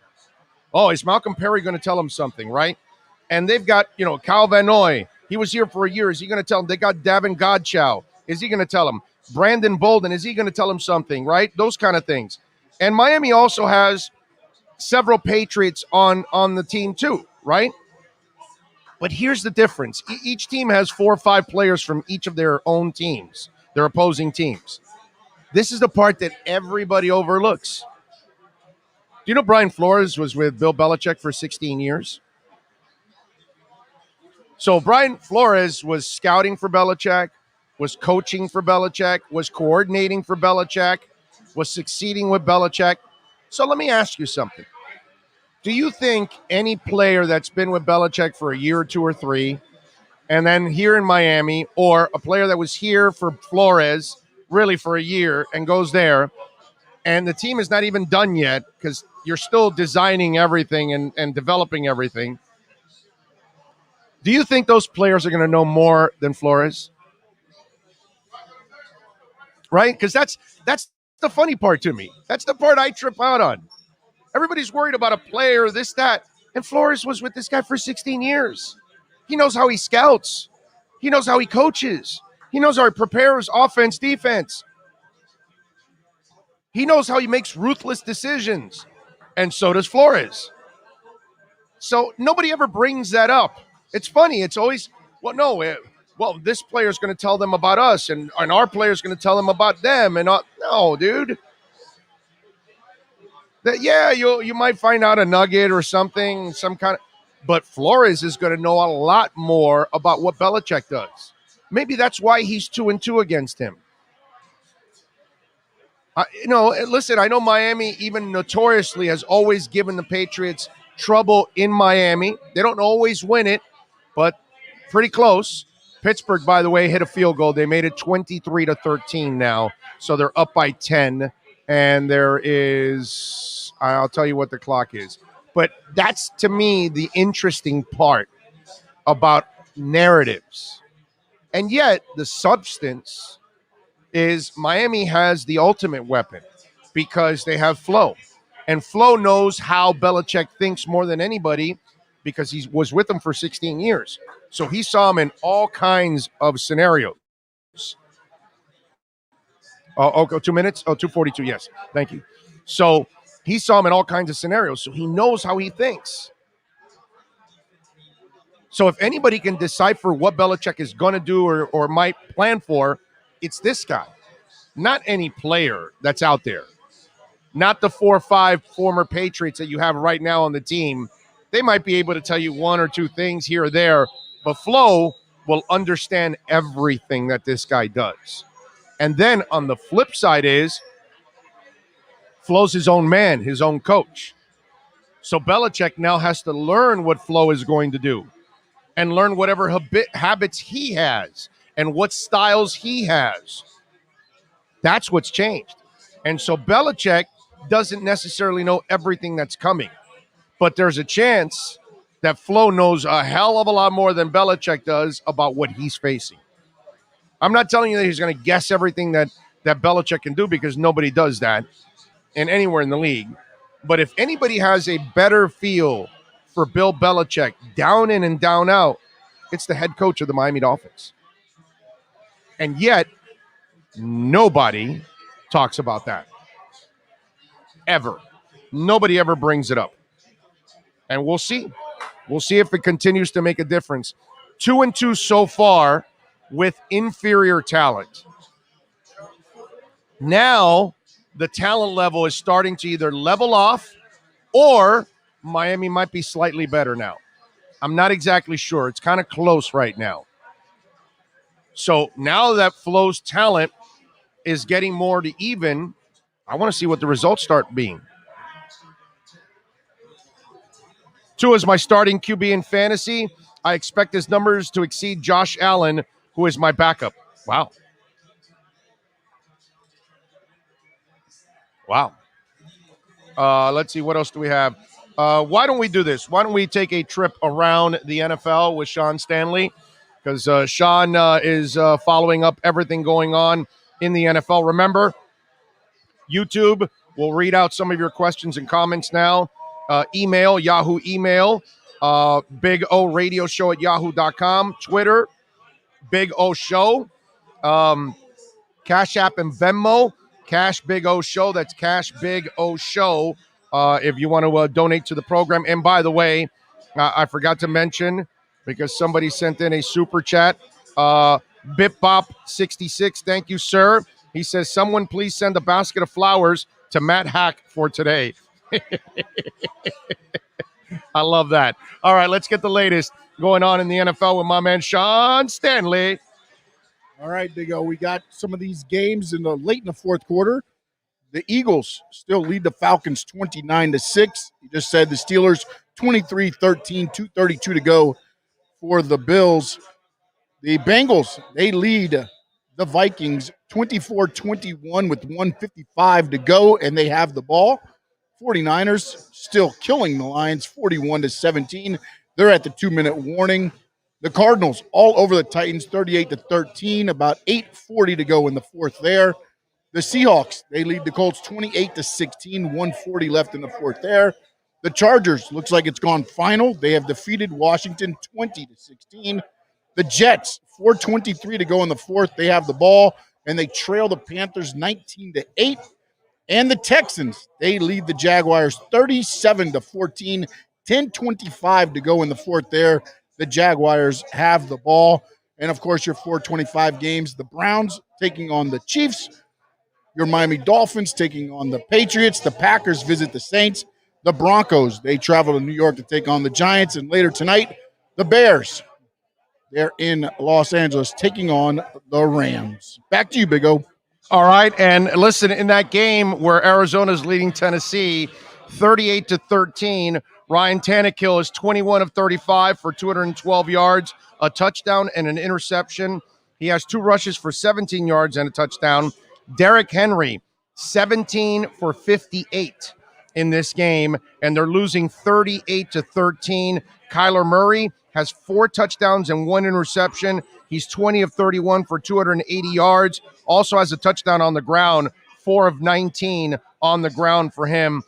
Oh, is Malcolm Perry going to tell them something, right? And they've got, Kyle Van Noy. He was here for a year. Is he going to tell them? They got Davin Godchow. Is he going to tell them? Brandon Bolden, is he going to tell them something, right? Those kind of things. And Miami also has several Patriots on the team too, right? But here's the difference. Each team has 4 or 5 players from each of their own teams, their opposing teams. This is the part that everybody overlooks. Do you know Brian Flores was with Bill Belichick for 16 years? So Brian Flores was scouting for Belichick, was coaching for Belichick, was coordinating for Belichick, was succeeding with Belichick. So let me ask you something. Do you think any player that's been with Belichick for a year or 2 or 3, and then here in Miami, or a player that was here for Flores really for a year and goes there, and the team is not even done yet because you're still designing everything and developing everything, do you think those players are going to know more than Flores? Right? Because that's the funny part to me. That's the part I trip out on. Everybody's worried about a player, this, that. And Flores was with this guy for 16 years. He knows how he scouts. He knows how he coaches. He knows how he prepares offense, defense. He knows how he makes ruthless decisions. And so does Flores. So nobody ever brings that up. It's funny. It's always, this player's going to tell them about us, and our player's going to tell them about them. And no, dude. That you might find out a nugget or something, but Flores is going to know a lot more about what Belichick does. Maybe that's why he's 2-2 against him. Listen, I know Miami even notoriously has always given the Patriots trouble in Miami. They don't always win it, but pretty close. Pittsburgh, by the way, hit a field goal. They made it 23-13 now, so they're up by 10. And there is, I'll tell you what the clock is. But that's, to me, the interesting part about narratives. And yet, the substance is Miami has the ultimate weapon because they have Flo. And Flo knows how Belichick thinks more than anybody because he was with him for 16 years. So he saw him in all kinds of scenarios. Oh, 2 minutes? Oh, 2:42, yes. Thank you. So he saw him in all kinds of scenarios, so he knows how he thinks. So if anybody can decipher what Belichick is going to do or might plan for, it's this guy. Not any player that's out there. Not the 4 or 5 former Patriots that you have right now on the team. They might be able to tell you 1 or 2 things here or there, but Flo will understand everything that this guy does. And then on the flip side is Flo's his own man, his own coach. So Belichick now has to learn what Flo is going to do and learn whatever habits he has and what styles he has. That's what's changed. And so Belichick doesn't necessarily know everything that's coming, but there's a chance that Flo knows a hell of a lot more than Belichick does about what he's facing. I'm not telling you that he's going to guess everything that Belichick can do because nobody does that anywhere in the league. But if anybody has a better feel for Bill Belichick, down in and down out, It's the head coach of the Miami Dolphins. And yet, nobody talks about that. Ever. Nobody ever brings it up. And we'll see. We'll see if it continues to make a difference. 2-2 so far with inferior talent. Now, the talent level is starting to either level off or Miami might be slightly better now. I'm not exactly sure. It's kind of close right now. So now that Flo's talent is getting more to even, I want to see what the results start being. Tua is my starting QB in fantasy. I expect his numbers to exceed Josh Allen, who is my backup. Wow. Let's see, what else do we have? Why don't we do this? Why don't we take a trip around the NFL with Sean Stanley? Because Sean is following up everything going on in the NFL. Remember, YouTube will read out some of your questions and comments now. Email, Yahoo email, Big O Radio Show at yahoo.com. Twitter, Big O Show. Cash App and Venmo, Cash Big O Show. That's Cash Big O Show if you want to donate to the program. And by the way, I forgot to mention, because somebody sent in a super chat, BipBop66, thank you, sir. He says, someone please send a basket of flowers to Matt Hack for today. I love that. All right, let's get the latest going on in the NFL with my man Sean Stanley. All right, Big O, we got some of these games late in the fourth quarter. The Eagles still lead the Falcons 29-6. You just said the Steelers 23-13, 2:32 to go for the Bills. The Bengals, they lead the Vikings 24-21 with 1:55 to go, and they have the ball. 49ers still killing the Lions 41-17. They're at the 2-minute warning. The Cardinals all over the Titans 38-13, about 8:40 to go in the fourth there. The Seahawks, they lead the Colts 28-16, 1:40 left in the fourth there. The Chargers, looks like it's gone final. They have defeated Washington 20-16. The Jets, 4:23 to go in the fourth. They have the ball, and they trail the Panthers 19-8. And the Texans, they lead the Jaguars 37-14, 10:25 to go in the fourth there. The Jaguars have the ball. And, of course, your 4:25 games, the Browns taking on the Chiefs. Your Miami Dolphins taking on the Patriots. The Packers visit the Saints. The Broncos, they travel to New York to take on the Giants. And later tonight, the Bears, they're in Los Angeles taking on the Rams. Back to you, Big O. All right, and listen, in that game where Arizona's leading Tennessee 38-13, Ryan Tannehill is 21 of 35 for 212 yards, a touchdown and an interception. He has 2 rushes for 17 yards and a touchdown. Derrick Henry, 17 for 58 in this game, and they're losing 38-13. Kyler Murray has 4 touchdowns and 1 interception. He's 20 of 31 for 280 yards. Also has a touchdown on the ground, 4 of 19 on the ground for him.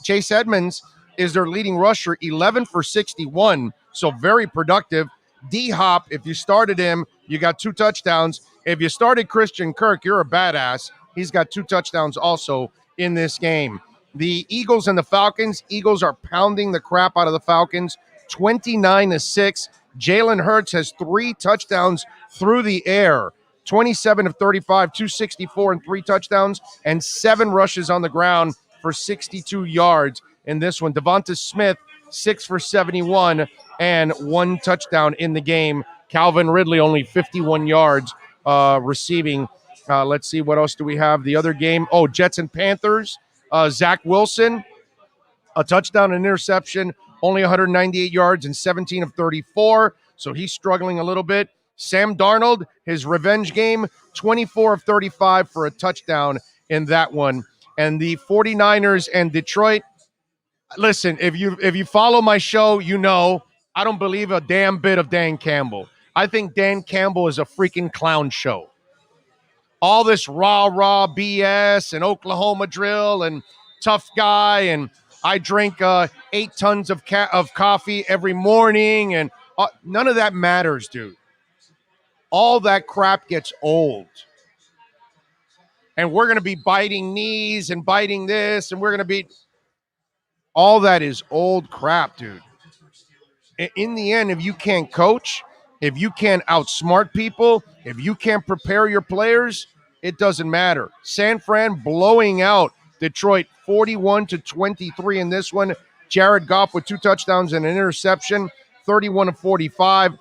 Chase Edmonds is their leading rusher, 11 for 61, so very productive. D-Hop, if you started him, you got 2 touchdowns. If you started Christian Kirk, you're a badass. He's got 2 touchdowns also in this game. The Eagles and the Falcons, Eagles are pounding the crap out of the Falcons, 29-6. Jalen Hurts has 3 touchdowns through the air, 27 of 35, 264 and 3 touchdowns, and 7 rushes on the ground for 62 yards in this one. Devonta Smith, 6 for 71 and 1 touchdown in the game. Calvin Ridley, only 51 yards receiving. Let's see, what else do we have? The other game, Jets and Panthers. Zach Wilson, a touchdown and interception, only 198 yards and 17 of 34, so he's struggling a little bit. Sam Darnold, his revenge game, 24 of 35 for a touchdown in that one. And the 49ers and Detroit, listen, if you follow my show, you know I don't believe a damn bit of Dan Campbell. I think Dan Campbell is a freaking clown show. All this rah-rah BS and Oklahoma drill and tough guy, and I drink 8 tons of coffee every morning, and None of that matters, dude. All that crap gets old. And we're going to be biting knees and biting this, and we're going to be... All that is old crap, dude. In the end, if you can't coach, if you can't outsmart people, if you can't prepare your players, it doesn't matter. San Fran blowing out Detroit 41-23 in this one. Jared Goff with 2 touchdowns and an interception, 31-45.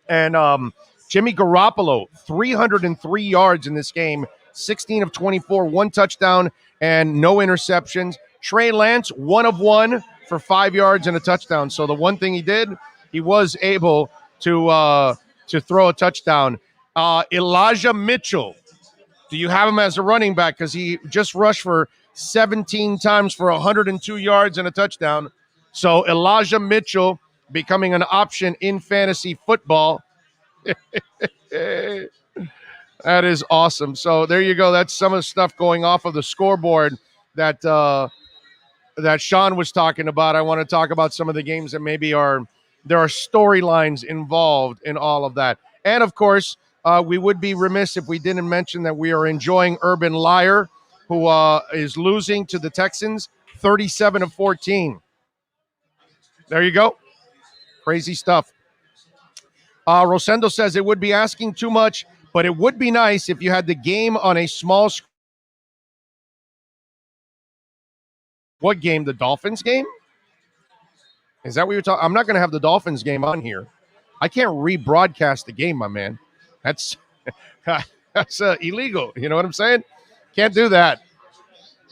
And Jimmy Garoppolo, 303 yards in this game, 16 of 24, 1 touchdown and no interceptions. Trey Lance, 1 of 1 for 5 yards and a touchdown. So the one thing he did, he was able to throw a touchdown. Elijah Mitchell, do you have him as a running back? Because he just rushed for 17 times for 102 yards and a touchdown. So Elijah Mitchell becoming an option in fantasy football. That is awesome. So there you go. That's some of the stuff going off of the scoreboard that Sean was talking about. I want to talk about some of the games that maybe there are storylines involved in all of that. And of course, we would be remiss if we didn't mention that we are enjoying Urban Meyer, who is losing to the Texans 37-14. There you go. Crazy stuff. Rosendo says it would be asking too much, but it would be nice if you had the game on a small screen. What game? The Dolphins game? Is that what you're talking? I'm not going to have the Dolphins game on here. I can't rebroadcast the game, my man. That's illegal. You know what I'm saying? Can't do that.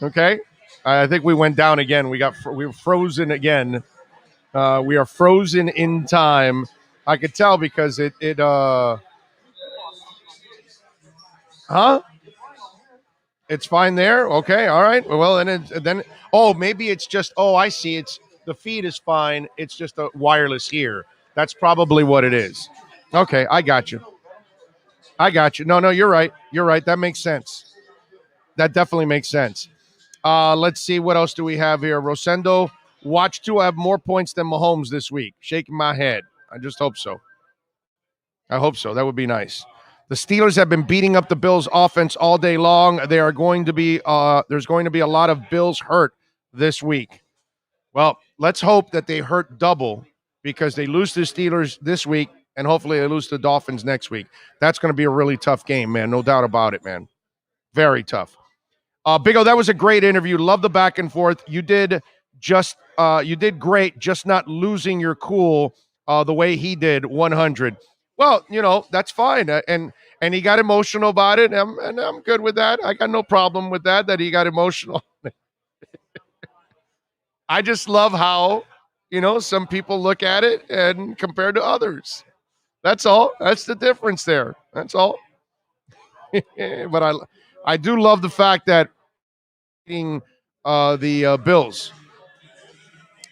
Okay. I think we went down again. We were frozen again. We are frozen in time. I could tell because it It's fine there. Okay. All right. Well, then maybe it's just, I see. It's the feed is fine. It's just a wireless here. That's probably what it is. Okay. I got you. No, you're right. You're right. That makes sense. That definitely makes sense. Let's see. What else do we have here? Rosendo, watch Tua have more points than Mahomes this week. Shaking my head. I just hope so. That would be nice. The Steelers have been beating up the Bills offense all day long. They are going to be there's going to be a lot of Bills hurt this week. Well, let's hope that they hurt double because they lose to the Steelers this week and hopefully they lose to the Dolphins next week. That's going to be a really tough game, man. No doubt about it, man. Very tough. Big O, that was a great interview. Love the back and forth. You did great, just not losing your cool the way he did 100. Well, that's fine. And he got emotional about it, and I'm good with that. I got no problem with that he got emotional. I just love how, some people look at it and compared to others. That's all. That's the difference there. That's all. But I do love the fact that the Bills.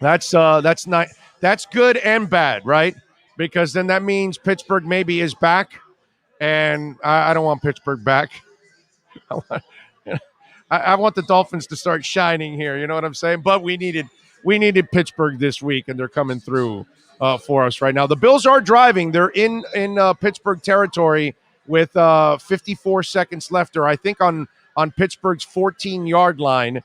That's not. That's good and bad, right? Because then that means Pittsburgh maybe is back, and I don't want Pittsburgh back. I want the Dolphins to start shining here. You know what I'm saying? But we needed Pittsburgh this week, and they're coming through for us right now. The Bills are driving. They're in Pittsburgh territory with 54 seconds left, or I think on Pittsburgh's 14-yard line.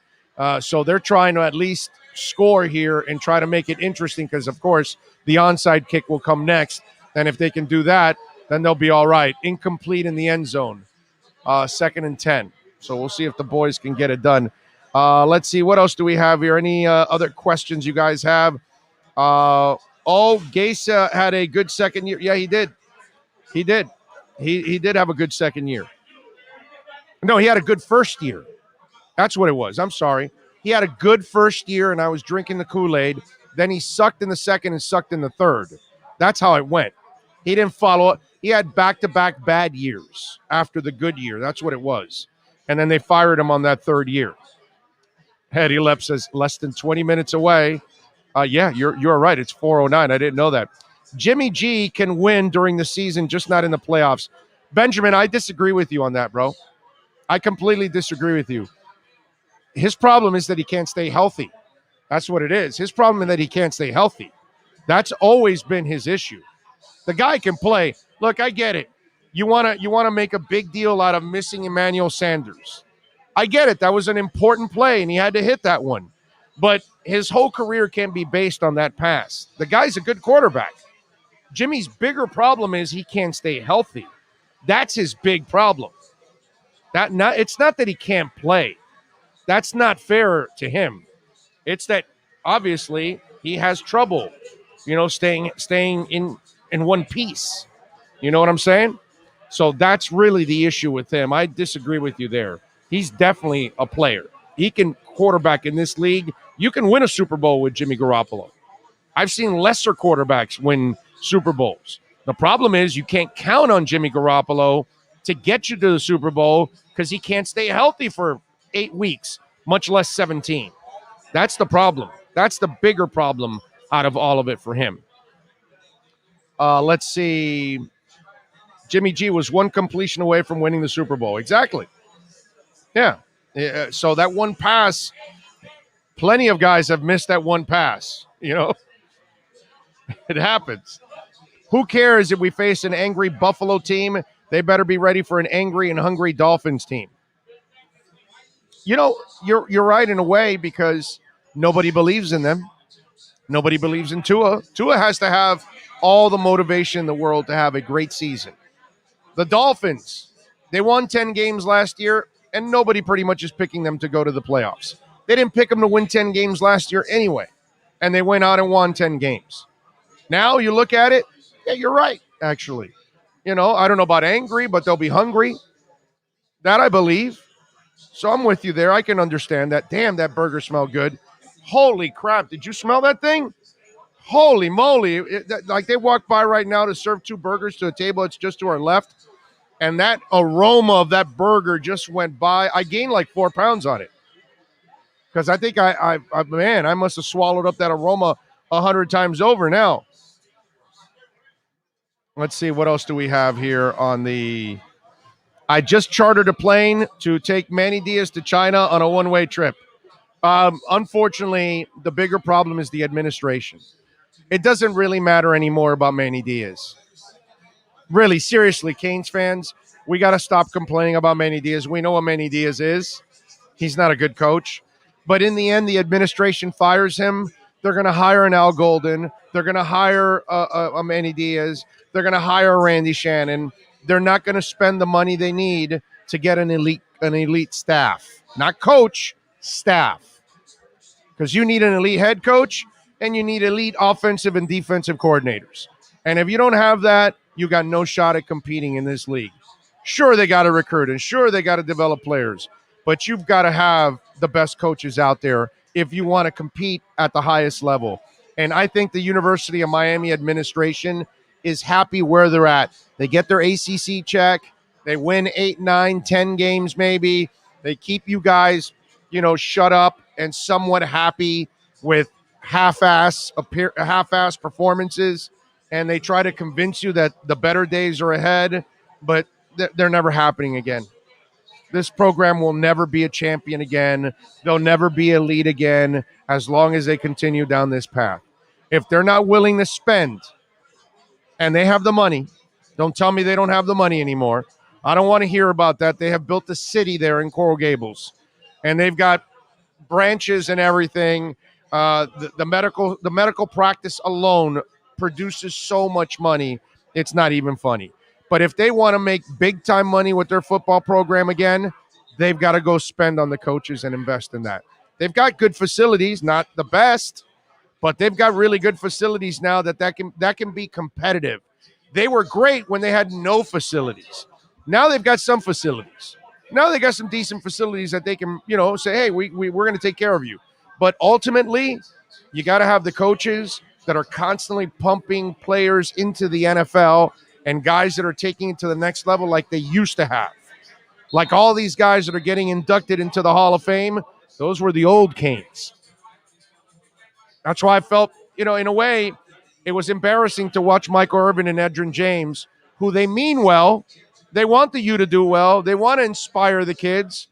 So they're trying to at least score here and try to make it interesting because, of course, the onside kick will come next. And if they can do that, then they'll be all right. Incomplete in the end zone. 2nd and 10. So we'll see if the boys can get it done. Let's see. What else do we have here? Any other questions you guys have? Gase had a good second year. Yeah, he did. He did. He did have a good second year. No, he had a good first year. That's what it was. I'm sorry. He had a good first year, and I was drinking the Kool-Aid. Then he sucked in the second and sucked in the third. That's how it went. He didn't follow it. He had back-to-back bad years after the good year. That's what it was. And then they fired him on that third year. Eddie Lepp says less than 20 minutes away. Yeah, you're right. It's 4:09. I didn't know that. Jimmy G can win during the season, just not in the playoffs. Benjamin, I disagree with you on that, bro. I completely disagree with you. His problem is that he can't stay healthy. That's what it is. His problem is that he can't stay healthy. That's always been his issue. The guy can play. Look, I get it. You wanna make a big deal out of missing Emmanuel Sanders. I get it. That was an important play, and he had to hit that one. But his whole career can't be based on that pass. The guy's a good quarterback. Jimmy's bigger problem is he can't stay healthy. That's his big problem. It's not that he can't play. That's not fair to him. It's that obviously he has trouble, staying in one piece. You know what I'm saying? So that's really the issue with him. I disagree with you there. He's definitely a player. He can quarterback in this league. You can win a Super Bowl with Jimmy Garoppolo. I've seen lesser quarterbacks win Super Bowls. The problem is you can't count on Jimmy Garoppolo to get you to the Super Bowl because he can't stay healthy for 8 weeks, much less 17. That's the problem. That's the bigger problem out of all of it for him. Let's see. Jimmy G was one completion away from winning the Super Bowl. Exactly. Yeah. So that one pass, plenty of guys have missed that one pass. It happens. Who cares if we face an angry Buffalo team? They better be ready for an angry and hungry Dolphins team. You're right in a way because nobody believes in them. Nobody believes in Tua. Tua has to have all the motivation in the world to have a great season. The Dolphins, they won 10 games last year, and nobody pretty much is picking them to go to the playoffs. They didn't pick them to win 10 games last year anyway, and they went out and won 10 games. Now you look at it, yeah, you're right, actually. I don't know about angry, but they'll be hungry. That I believe. So I'm with you there. I can understand that. Damn, that burger smelled good. Holy crap. Did you smell that thing? Holy moly. Like they walked by right now to serve 2 burgers to a table that's just to our left. And that aroma of that burger just went by. I gained like 4 pounds on it. Because I think I must have swallowed up that aroma 100 times over now. Let's see, what else do we have here on the... I just chartered a plane to take Manny Diaz to China on a one-way trip. Unfortunately, the bigger problem is the administration. It doesn't really matter anymore about Manny Diaz. Really, seriously, Canes fans, we got to stop complaining about Manny Diaz. We know what Manny Diaz is. He's not a good coach. But in the end, the administration fires him. They're going to hire an Al Golden. They're going to hire a Manny Diaz. They're going to hire Randy Shannon. They're not going to spend the money they need to get an elite staff. Not coach, staff. Because you need an elite head coach and you need elite offensive and defensive coordinators. And if you don't have that, you got no shot at competing in this league. Sure, they got to recruit and sure, they got to develop players. But you've got to have the best coaches out there if you want to compete at the highest level. And I think the University of Miami administration is happy where they're at. They get their ACC check. They win 8, 9, 10 games maybe. They keep you guys, shut up and somewhat happy with half-ass performances. And they try to convince you that the better days are ahead, but they're never happening again. This program will never be a champion again. They'll never be elite again as long as they continue down this path. If they're not willing to spend and they have the money, don't tell me they don't have the money anymore. I don't want to hear about that. They have built a city there in Coral Gables, and they've got branches and everything. The medical practice alone produces so much money, it's not even funny. But if they want to make big-time money with their football program again, they've got to go spend on the coaches and invest in that. They've got good facilities, not the best, but they've got really good facilities now that can be competitive. They were great when they had no facilities. Now they've got some facilities. Now they got some decent facilities that they can, say, hey, we're going to take care of you. But ultimately, you got to have the coaches that are constantly pumping players into the NFL and guys that are taking it to the next level like they used to have. Like all these guys that are getting inducted into the Hall of Fame, those were the old Canes. That's why I felt, in a way, it was embarrassing to watch Michael Irvin and Edgerrin James, who they mean well. They want the U to do well. They want to inspire the kids.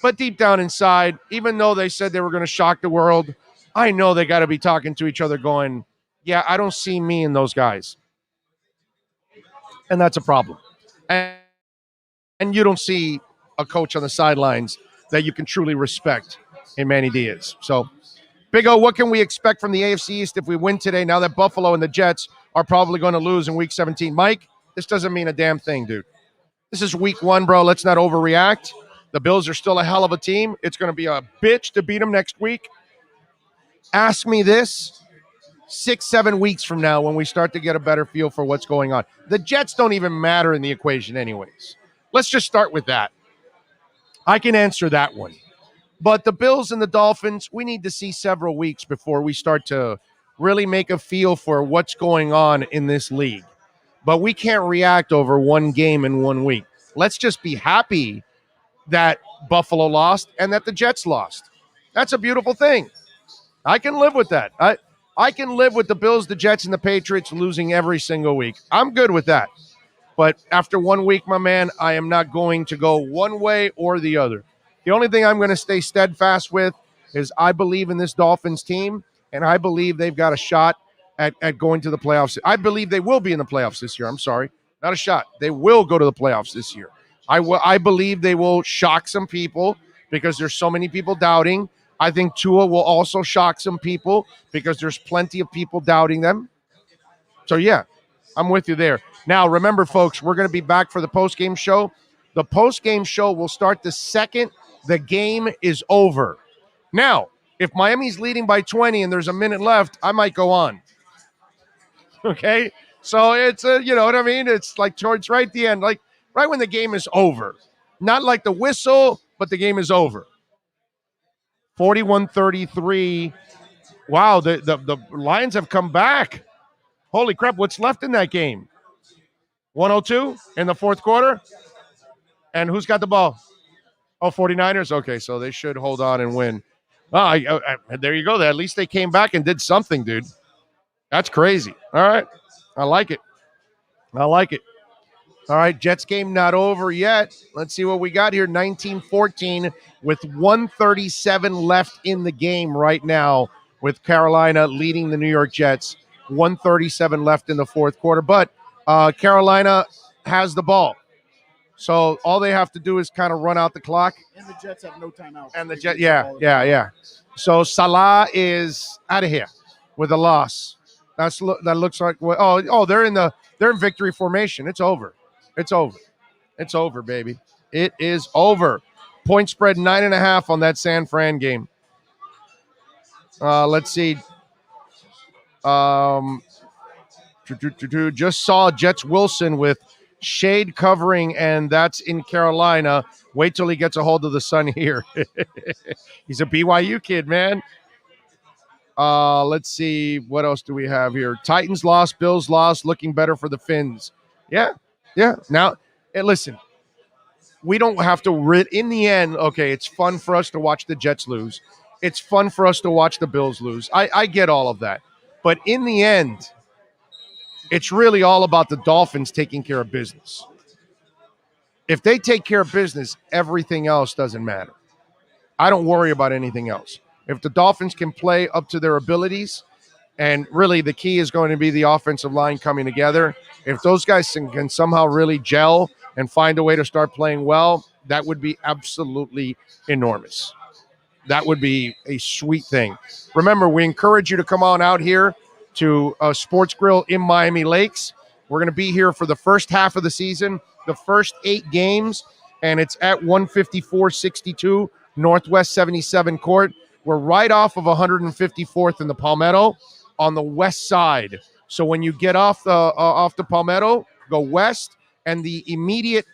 But deep down inside, even though they said they were going to shock the world, I know they got to be talking to each other going, Yeah, I don't see me in those guys. And that's a problem. And you don't see a coach on the sidelines that you can truly respect in Manny Diaz. So, Big O, what can we expect from the AFC East if we win today now that Buffalo and the Jets are probably going to lose in Week 17? Mike, this doesn't mean a damn thing, dude. This is Week 1, bro. Let's not overreact. The Bills are still a hell of a team. It's going to be a bitch to beat them next week. Ask me this 6-7 weeks from now when we start to get a better feel for what's going on. The Jets don't even matter in the equation anyways. Let's just start with that. I can answer that one. But the Bills and the Dolphins, we need to see several weeks before we start to really make a feel for what's going on in this league. But we can't react over one game in 1 week. Let's just be happy that Buffalo lost and that the Jets lost. That's a beautiful thing. I can live with that. I can live with the Bills, the Jets, and the Patriots losing every single week. I'm good with that. But after 1 week, my man, I am not going to go one way or the other. The only thing I'm going to stay steadfast with is I believe in this Dolphins team, and I believe they've got a shot at going to the playoffs. I believe they will be in the playoffs this year. I'm sorry. Not a shot. They will go to the playoffs this year. I believe they will shock some people because there's so many people doubting. I think Tua will also shock some people because there's plenty of people doubting them. So, yeah, I'm with you there. Now, remember, folks, we're going to be back for the postgame show. The postgame show will start the second the game is over. Now, if Miami's leading by 20 and there's a minute left, I might go on. Okay? So it's, you know what I mean? It's like towards right at the end, like right when the game is over. Not like the whistle, but the game is over. 41-33. Wow, the Lions have come back. Holy crap, what's left in that game? 102 in the fourth quarter? And who's got the ball? Oh, 49ers? Okay, so they should hold on and win. There you go. At least they came back and did something, dude. That's crazy. All right. I like it. All right, Jets game not over yet. Let's see what we got here. 19-14 with 137 left in the game right now with Carolina leading the New York Jets. 137 left in the fourth quarter. But Carolina has the ball. So all they have to do is kind of run out the clock. And the Jets have no timeout. And the Jets, yeah. So Salah is out of here with a loss. That looks like they're in victory formation. It's over. It's over, baby. It is over. Point spread 9.5 on that San Fran game. Let's see. Just saw Jets Wilson with shade covering, and that's in Carolina. Wait till he gets a hold of the sun here. He's a BYU kid, man. Let's see. What else do we have here? Titans lost, Bills lost, looking better for the Finns. Yeah. Now, listen, we don't have to in the end, okay, it's fun for us to watch the Jets lose. It's fun for us to watch the Bills lose. I get all of that. But in the end, it's really all about the Dolphins taking care of business. If they take care of business, everything else doesn't matter. I don't worry about anything else. If the Dolphins can play up to their abilities, and really the key is going to be the offensive line coming together. If those guys can somehow really gel and find a way to start playing well, that would be absolutely enormous. That would be a sweet thing. Remember, we encourage you to come on out here to Sports Grill in Miami Lakes. We're going to be here for the first half of the season, the first 8 games, and it's at 154-62 Northwest 77 Court. We're right off of 154th in the Palmetto on the west side. So when you get off the Palmetto, go west, and the immediate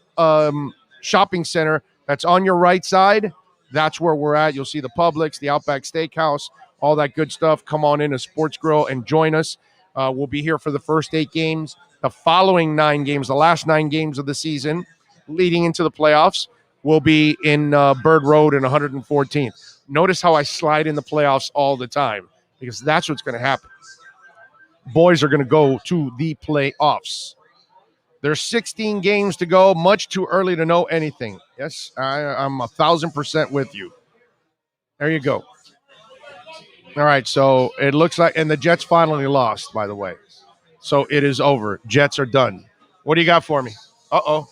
shopping center that's on your right side, that's where we're at. You'll see the Publix, the Outback Steakhouse, all that good stuff. Come on in to Sports Grill and join us. We'll be here for the first 8 games. The following 9 games, the last 9 games of the season, leading into the playoffs, will be in Bird Road and 114th. Notice how I slide in the playoffs all the time because that's what's going to happen. Boys are going to go to the playoffs. There's 16 games to go. Much too early to know anything. Yes, I'm 1,000% with you. There you go. All right, so it looks like, and the Jets finally lost, by the way. So it is over. Jets are done. What do you got for me? Uh-oh.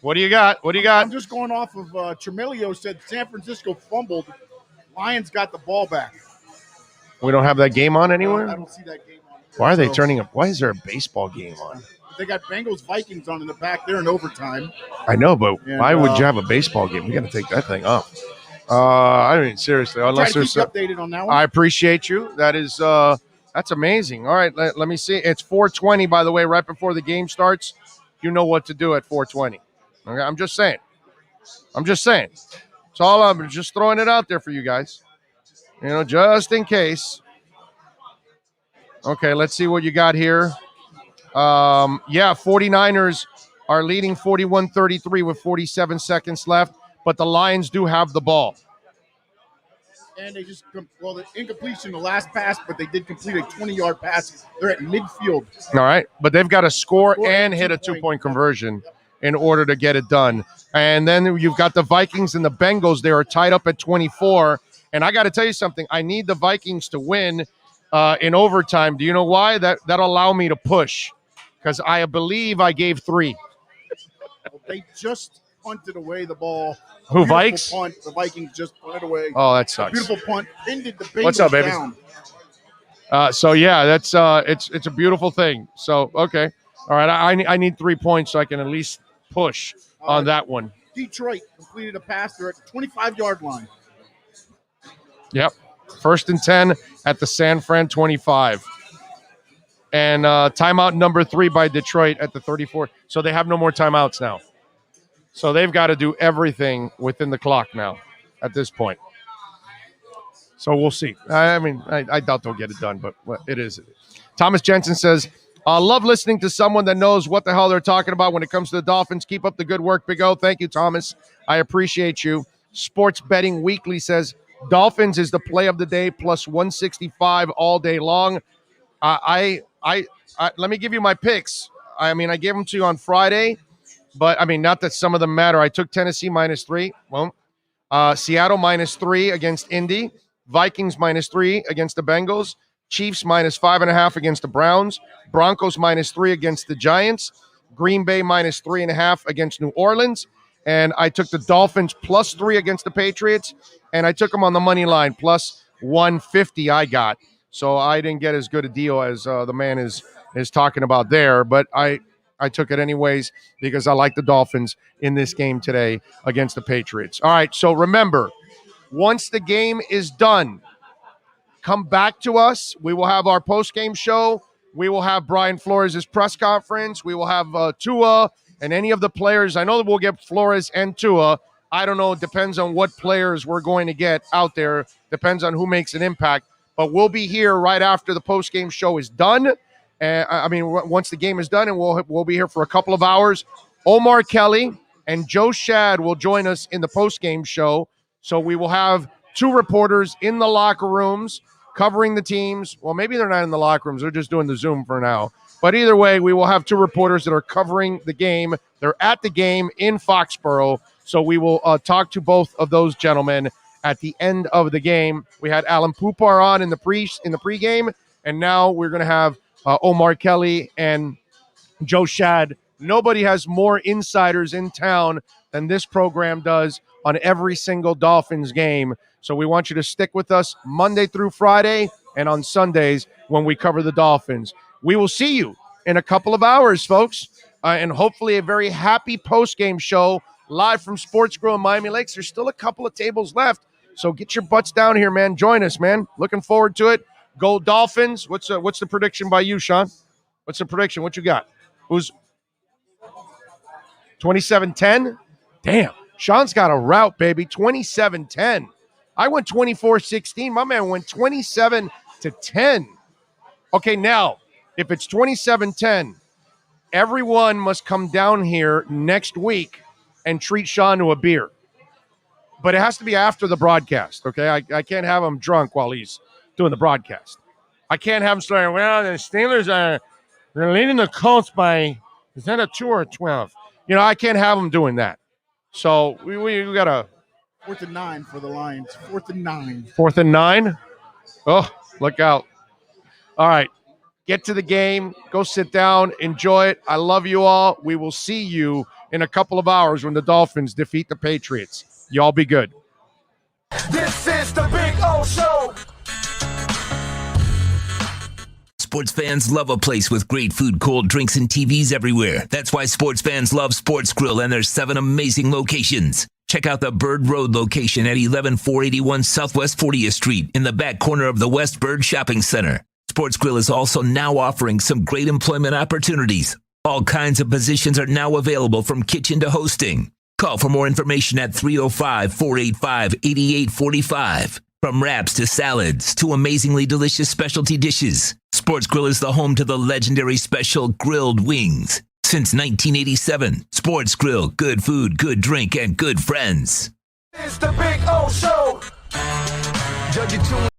What do you got? What do you got? I'm just going off of Tremilio said San Francisco fumbled. Lions got the ball back. We don't have that game on anywhere? I don't see that game on. Why are they turning up? Why is there a baseball game on? They got Bengals-Vikings on in the back there in overtime. I know, but And, why would you have a baseball game? We got to take that thing off. I mean, seriously, unless there's updated on that one. I appreciate you. That is that's amazing. All right, let me see. It's 4:20, by the way, right before the game starts. You know what to do at 4:20. Okay, I'm just saying. It's all I'm just throwing it out there for you guys. You know, just in case. Okay, let's see what you got here. 49ers are leading 41-33 with 47 seconds left, but the Lions do have the ball. And they just, the incompletion, the last pass, but they did complete a 20-yard pass. They're at midfield. All right, but they've got to score and hit a two-point conversion in order to get it done. And then you've got the Vikings and the Bengals. They are tied up at 24. And I got to tell you something. I need the Vikings to win in overtime. Do you know why? That'll allow me to push because I believe I gave 3. They just punted away the ball. Who, Vikes? Punt. The Vikings just punted away. Oh, that sucks. Beautiful punt. Ended the Bengals. What's up, baby? Down. So yeah, that's it's a beautiful thing. So okay, all right. I need 3 points so I can at least push on that one. Detroit completed a pass. They're at the 25-yard line. Yep, 1st and 10 at the San Fran 25. And timeout number 3 by Detroit at the 34. So they have no more timeouts now. So they've got to do everything within the clock now at this point. So we'll see. I mean, I doubt they'll get it done, but it is. Thomas Jensen says, I love listening to someone that knows what the hell they're talking about when it comes to the Dolphins. Keep up the good work, Big O. Thank you, Thomas. I appreciate you. Sports Betting Weekly says, Dolphins is the play of the day plus 165 all day long. Let me give you my picks. I mean, I gave them to you on Friday, but I mean, not that some of them matter. I took Tennessee -3. Well, Seattle -3 against Indy. Vikings -3 against the Bengals. Chiefs -5.5 against the Browns. Broncos -3 against the Giants. Green Bay -3.5 against New Orleans. And I took the Dolphins +3 against the Patriots. And I took them on the money line +150 I got. So I didn't get as good a deal as the man is talking about there. But I took it anyways because I like the Dolphins in this game today against the Patriots. All right, so remember, once the game is done, come back to us. We will have our post-game show. We will have Brian Flores' press conference. We will have Tua and any of the players. I know that we'll get Flores and Tua. I don't know. It depends on what players we're going to get out there. Depends on who makes an impact. But we'll be here right after the post-game show is done. Once the game is done, and we'll be here for a couple of hours. Omar Kelly and Joe Shad will join us in the post-game show. So we will have 2 reporters in the locker rooms covering the teams. Well, maybe they're not in the locker rooms. They're just doing the Zoom for now. But either way, we will have 2 reporters that are covering the game. They're at the game in Foxborough. So we will talk to both of those gentlemen at the end of the game. We had Alan Poupar on in the pregame, and now we're going to have Omar Kelly and Joe Shad. Nobody has more insiders in town than this program does on every single Dolphins game. So we want you to stick with us Monday through Friday and on Sundays when we cover the Dolphins. We will see you in a couple of hours, folks, and hopefully a very happy post-game show live from Sports Grill in Miami Lakes. There's still a couple of tables left, so get your butts down here, man. Join us, man. Looking forward to it. Go Dolphins. What's the prediction by you, Sean? What's the prediction? What you got? Who's 27-10? Damn. Sean's got a route, baby. 27-10. I went 24-16. My man went 27-10. Okay, now, if it's 27-10, everyone must come down here next week and treat Sean to a beer. But it has to be after the broadcast, okay? I can't have him drunk while he's doing the broadcast. I can't have him saying, well, the Steelers they're leading the Colts by, is that a 2 or a 12? You know, I can't have him doing that. So we got to. 4th and 9 for the Lions. 4th and 9. 4th and 9? Oh, Look out. All right. Get to the game. Go sit down. Enjoy it. I love you all. We will see you in a couple of hours when the Dolphins defeat the Patriots. Y'all be good. This is the Big O Show. Sports fans love a place with great food, cold drinks, and TVs everywhere. That's why sports fans love Sports Grill and their 7 amazing locations. Check out the Bird Road location at 11481 Southwest 40th Street in the back corner of the West Bird Shopping Center. Sports Grill is also now offering some great employment opportunities. All kinds of positions are now available from kitchen to hosting. Call for more information at 305-485-8845. From wraps to salads to amazingly delicious specialty dishes, Sports Grill is the home to the legendary special grilled wings. Since 1987, Sports Grill, good food, good drink, and good friends. It's the Big O Show. Judge it to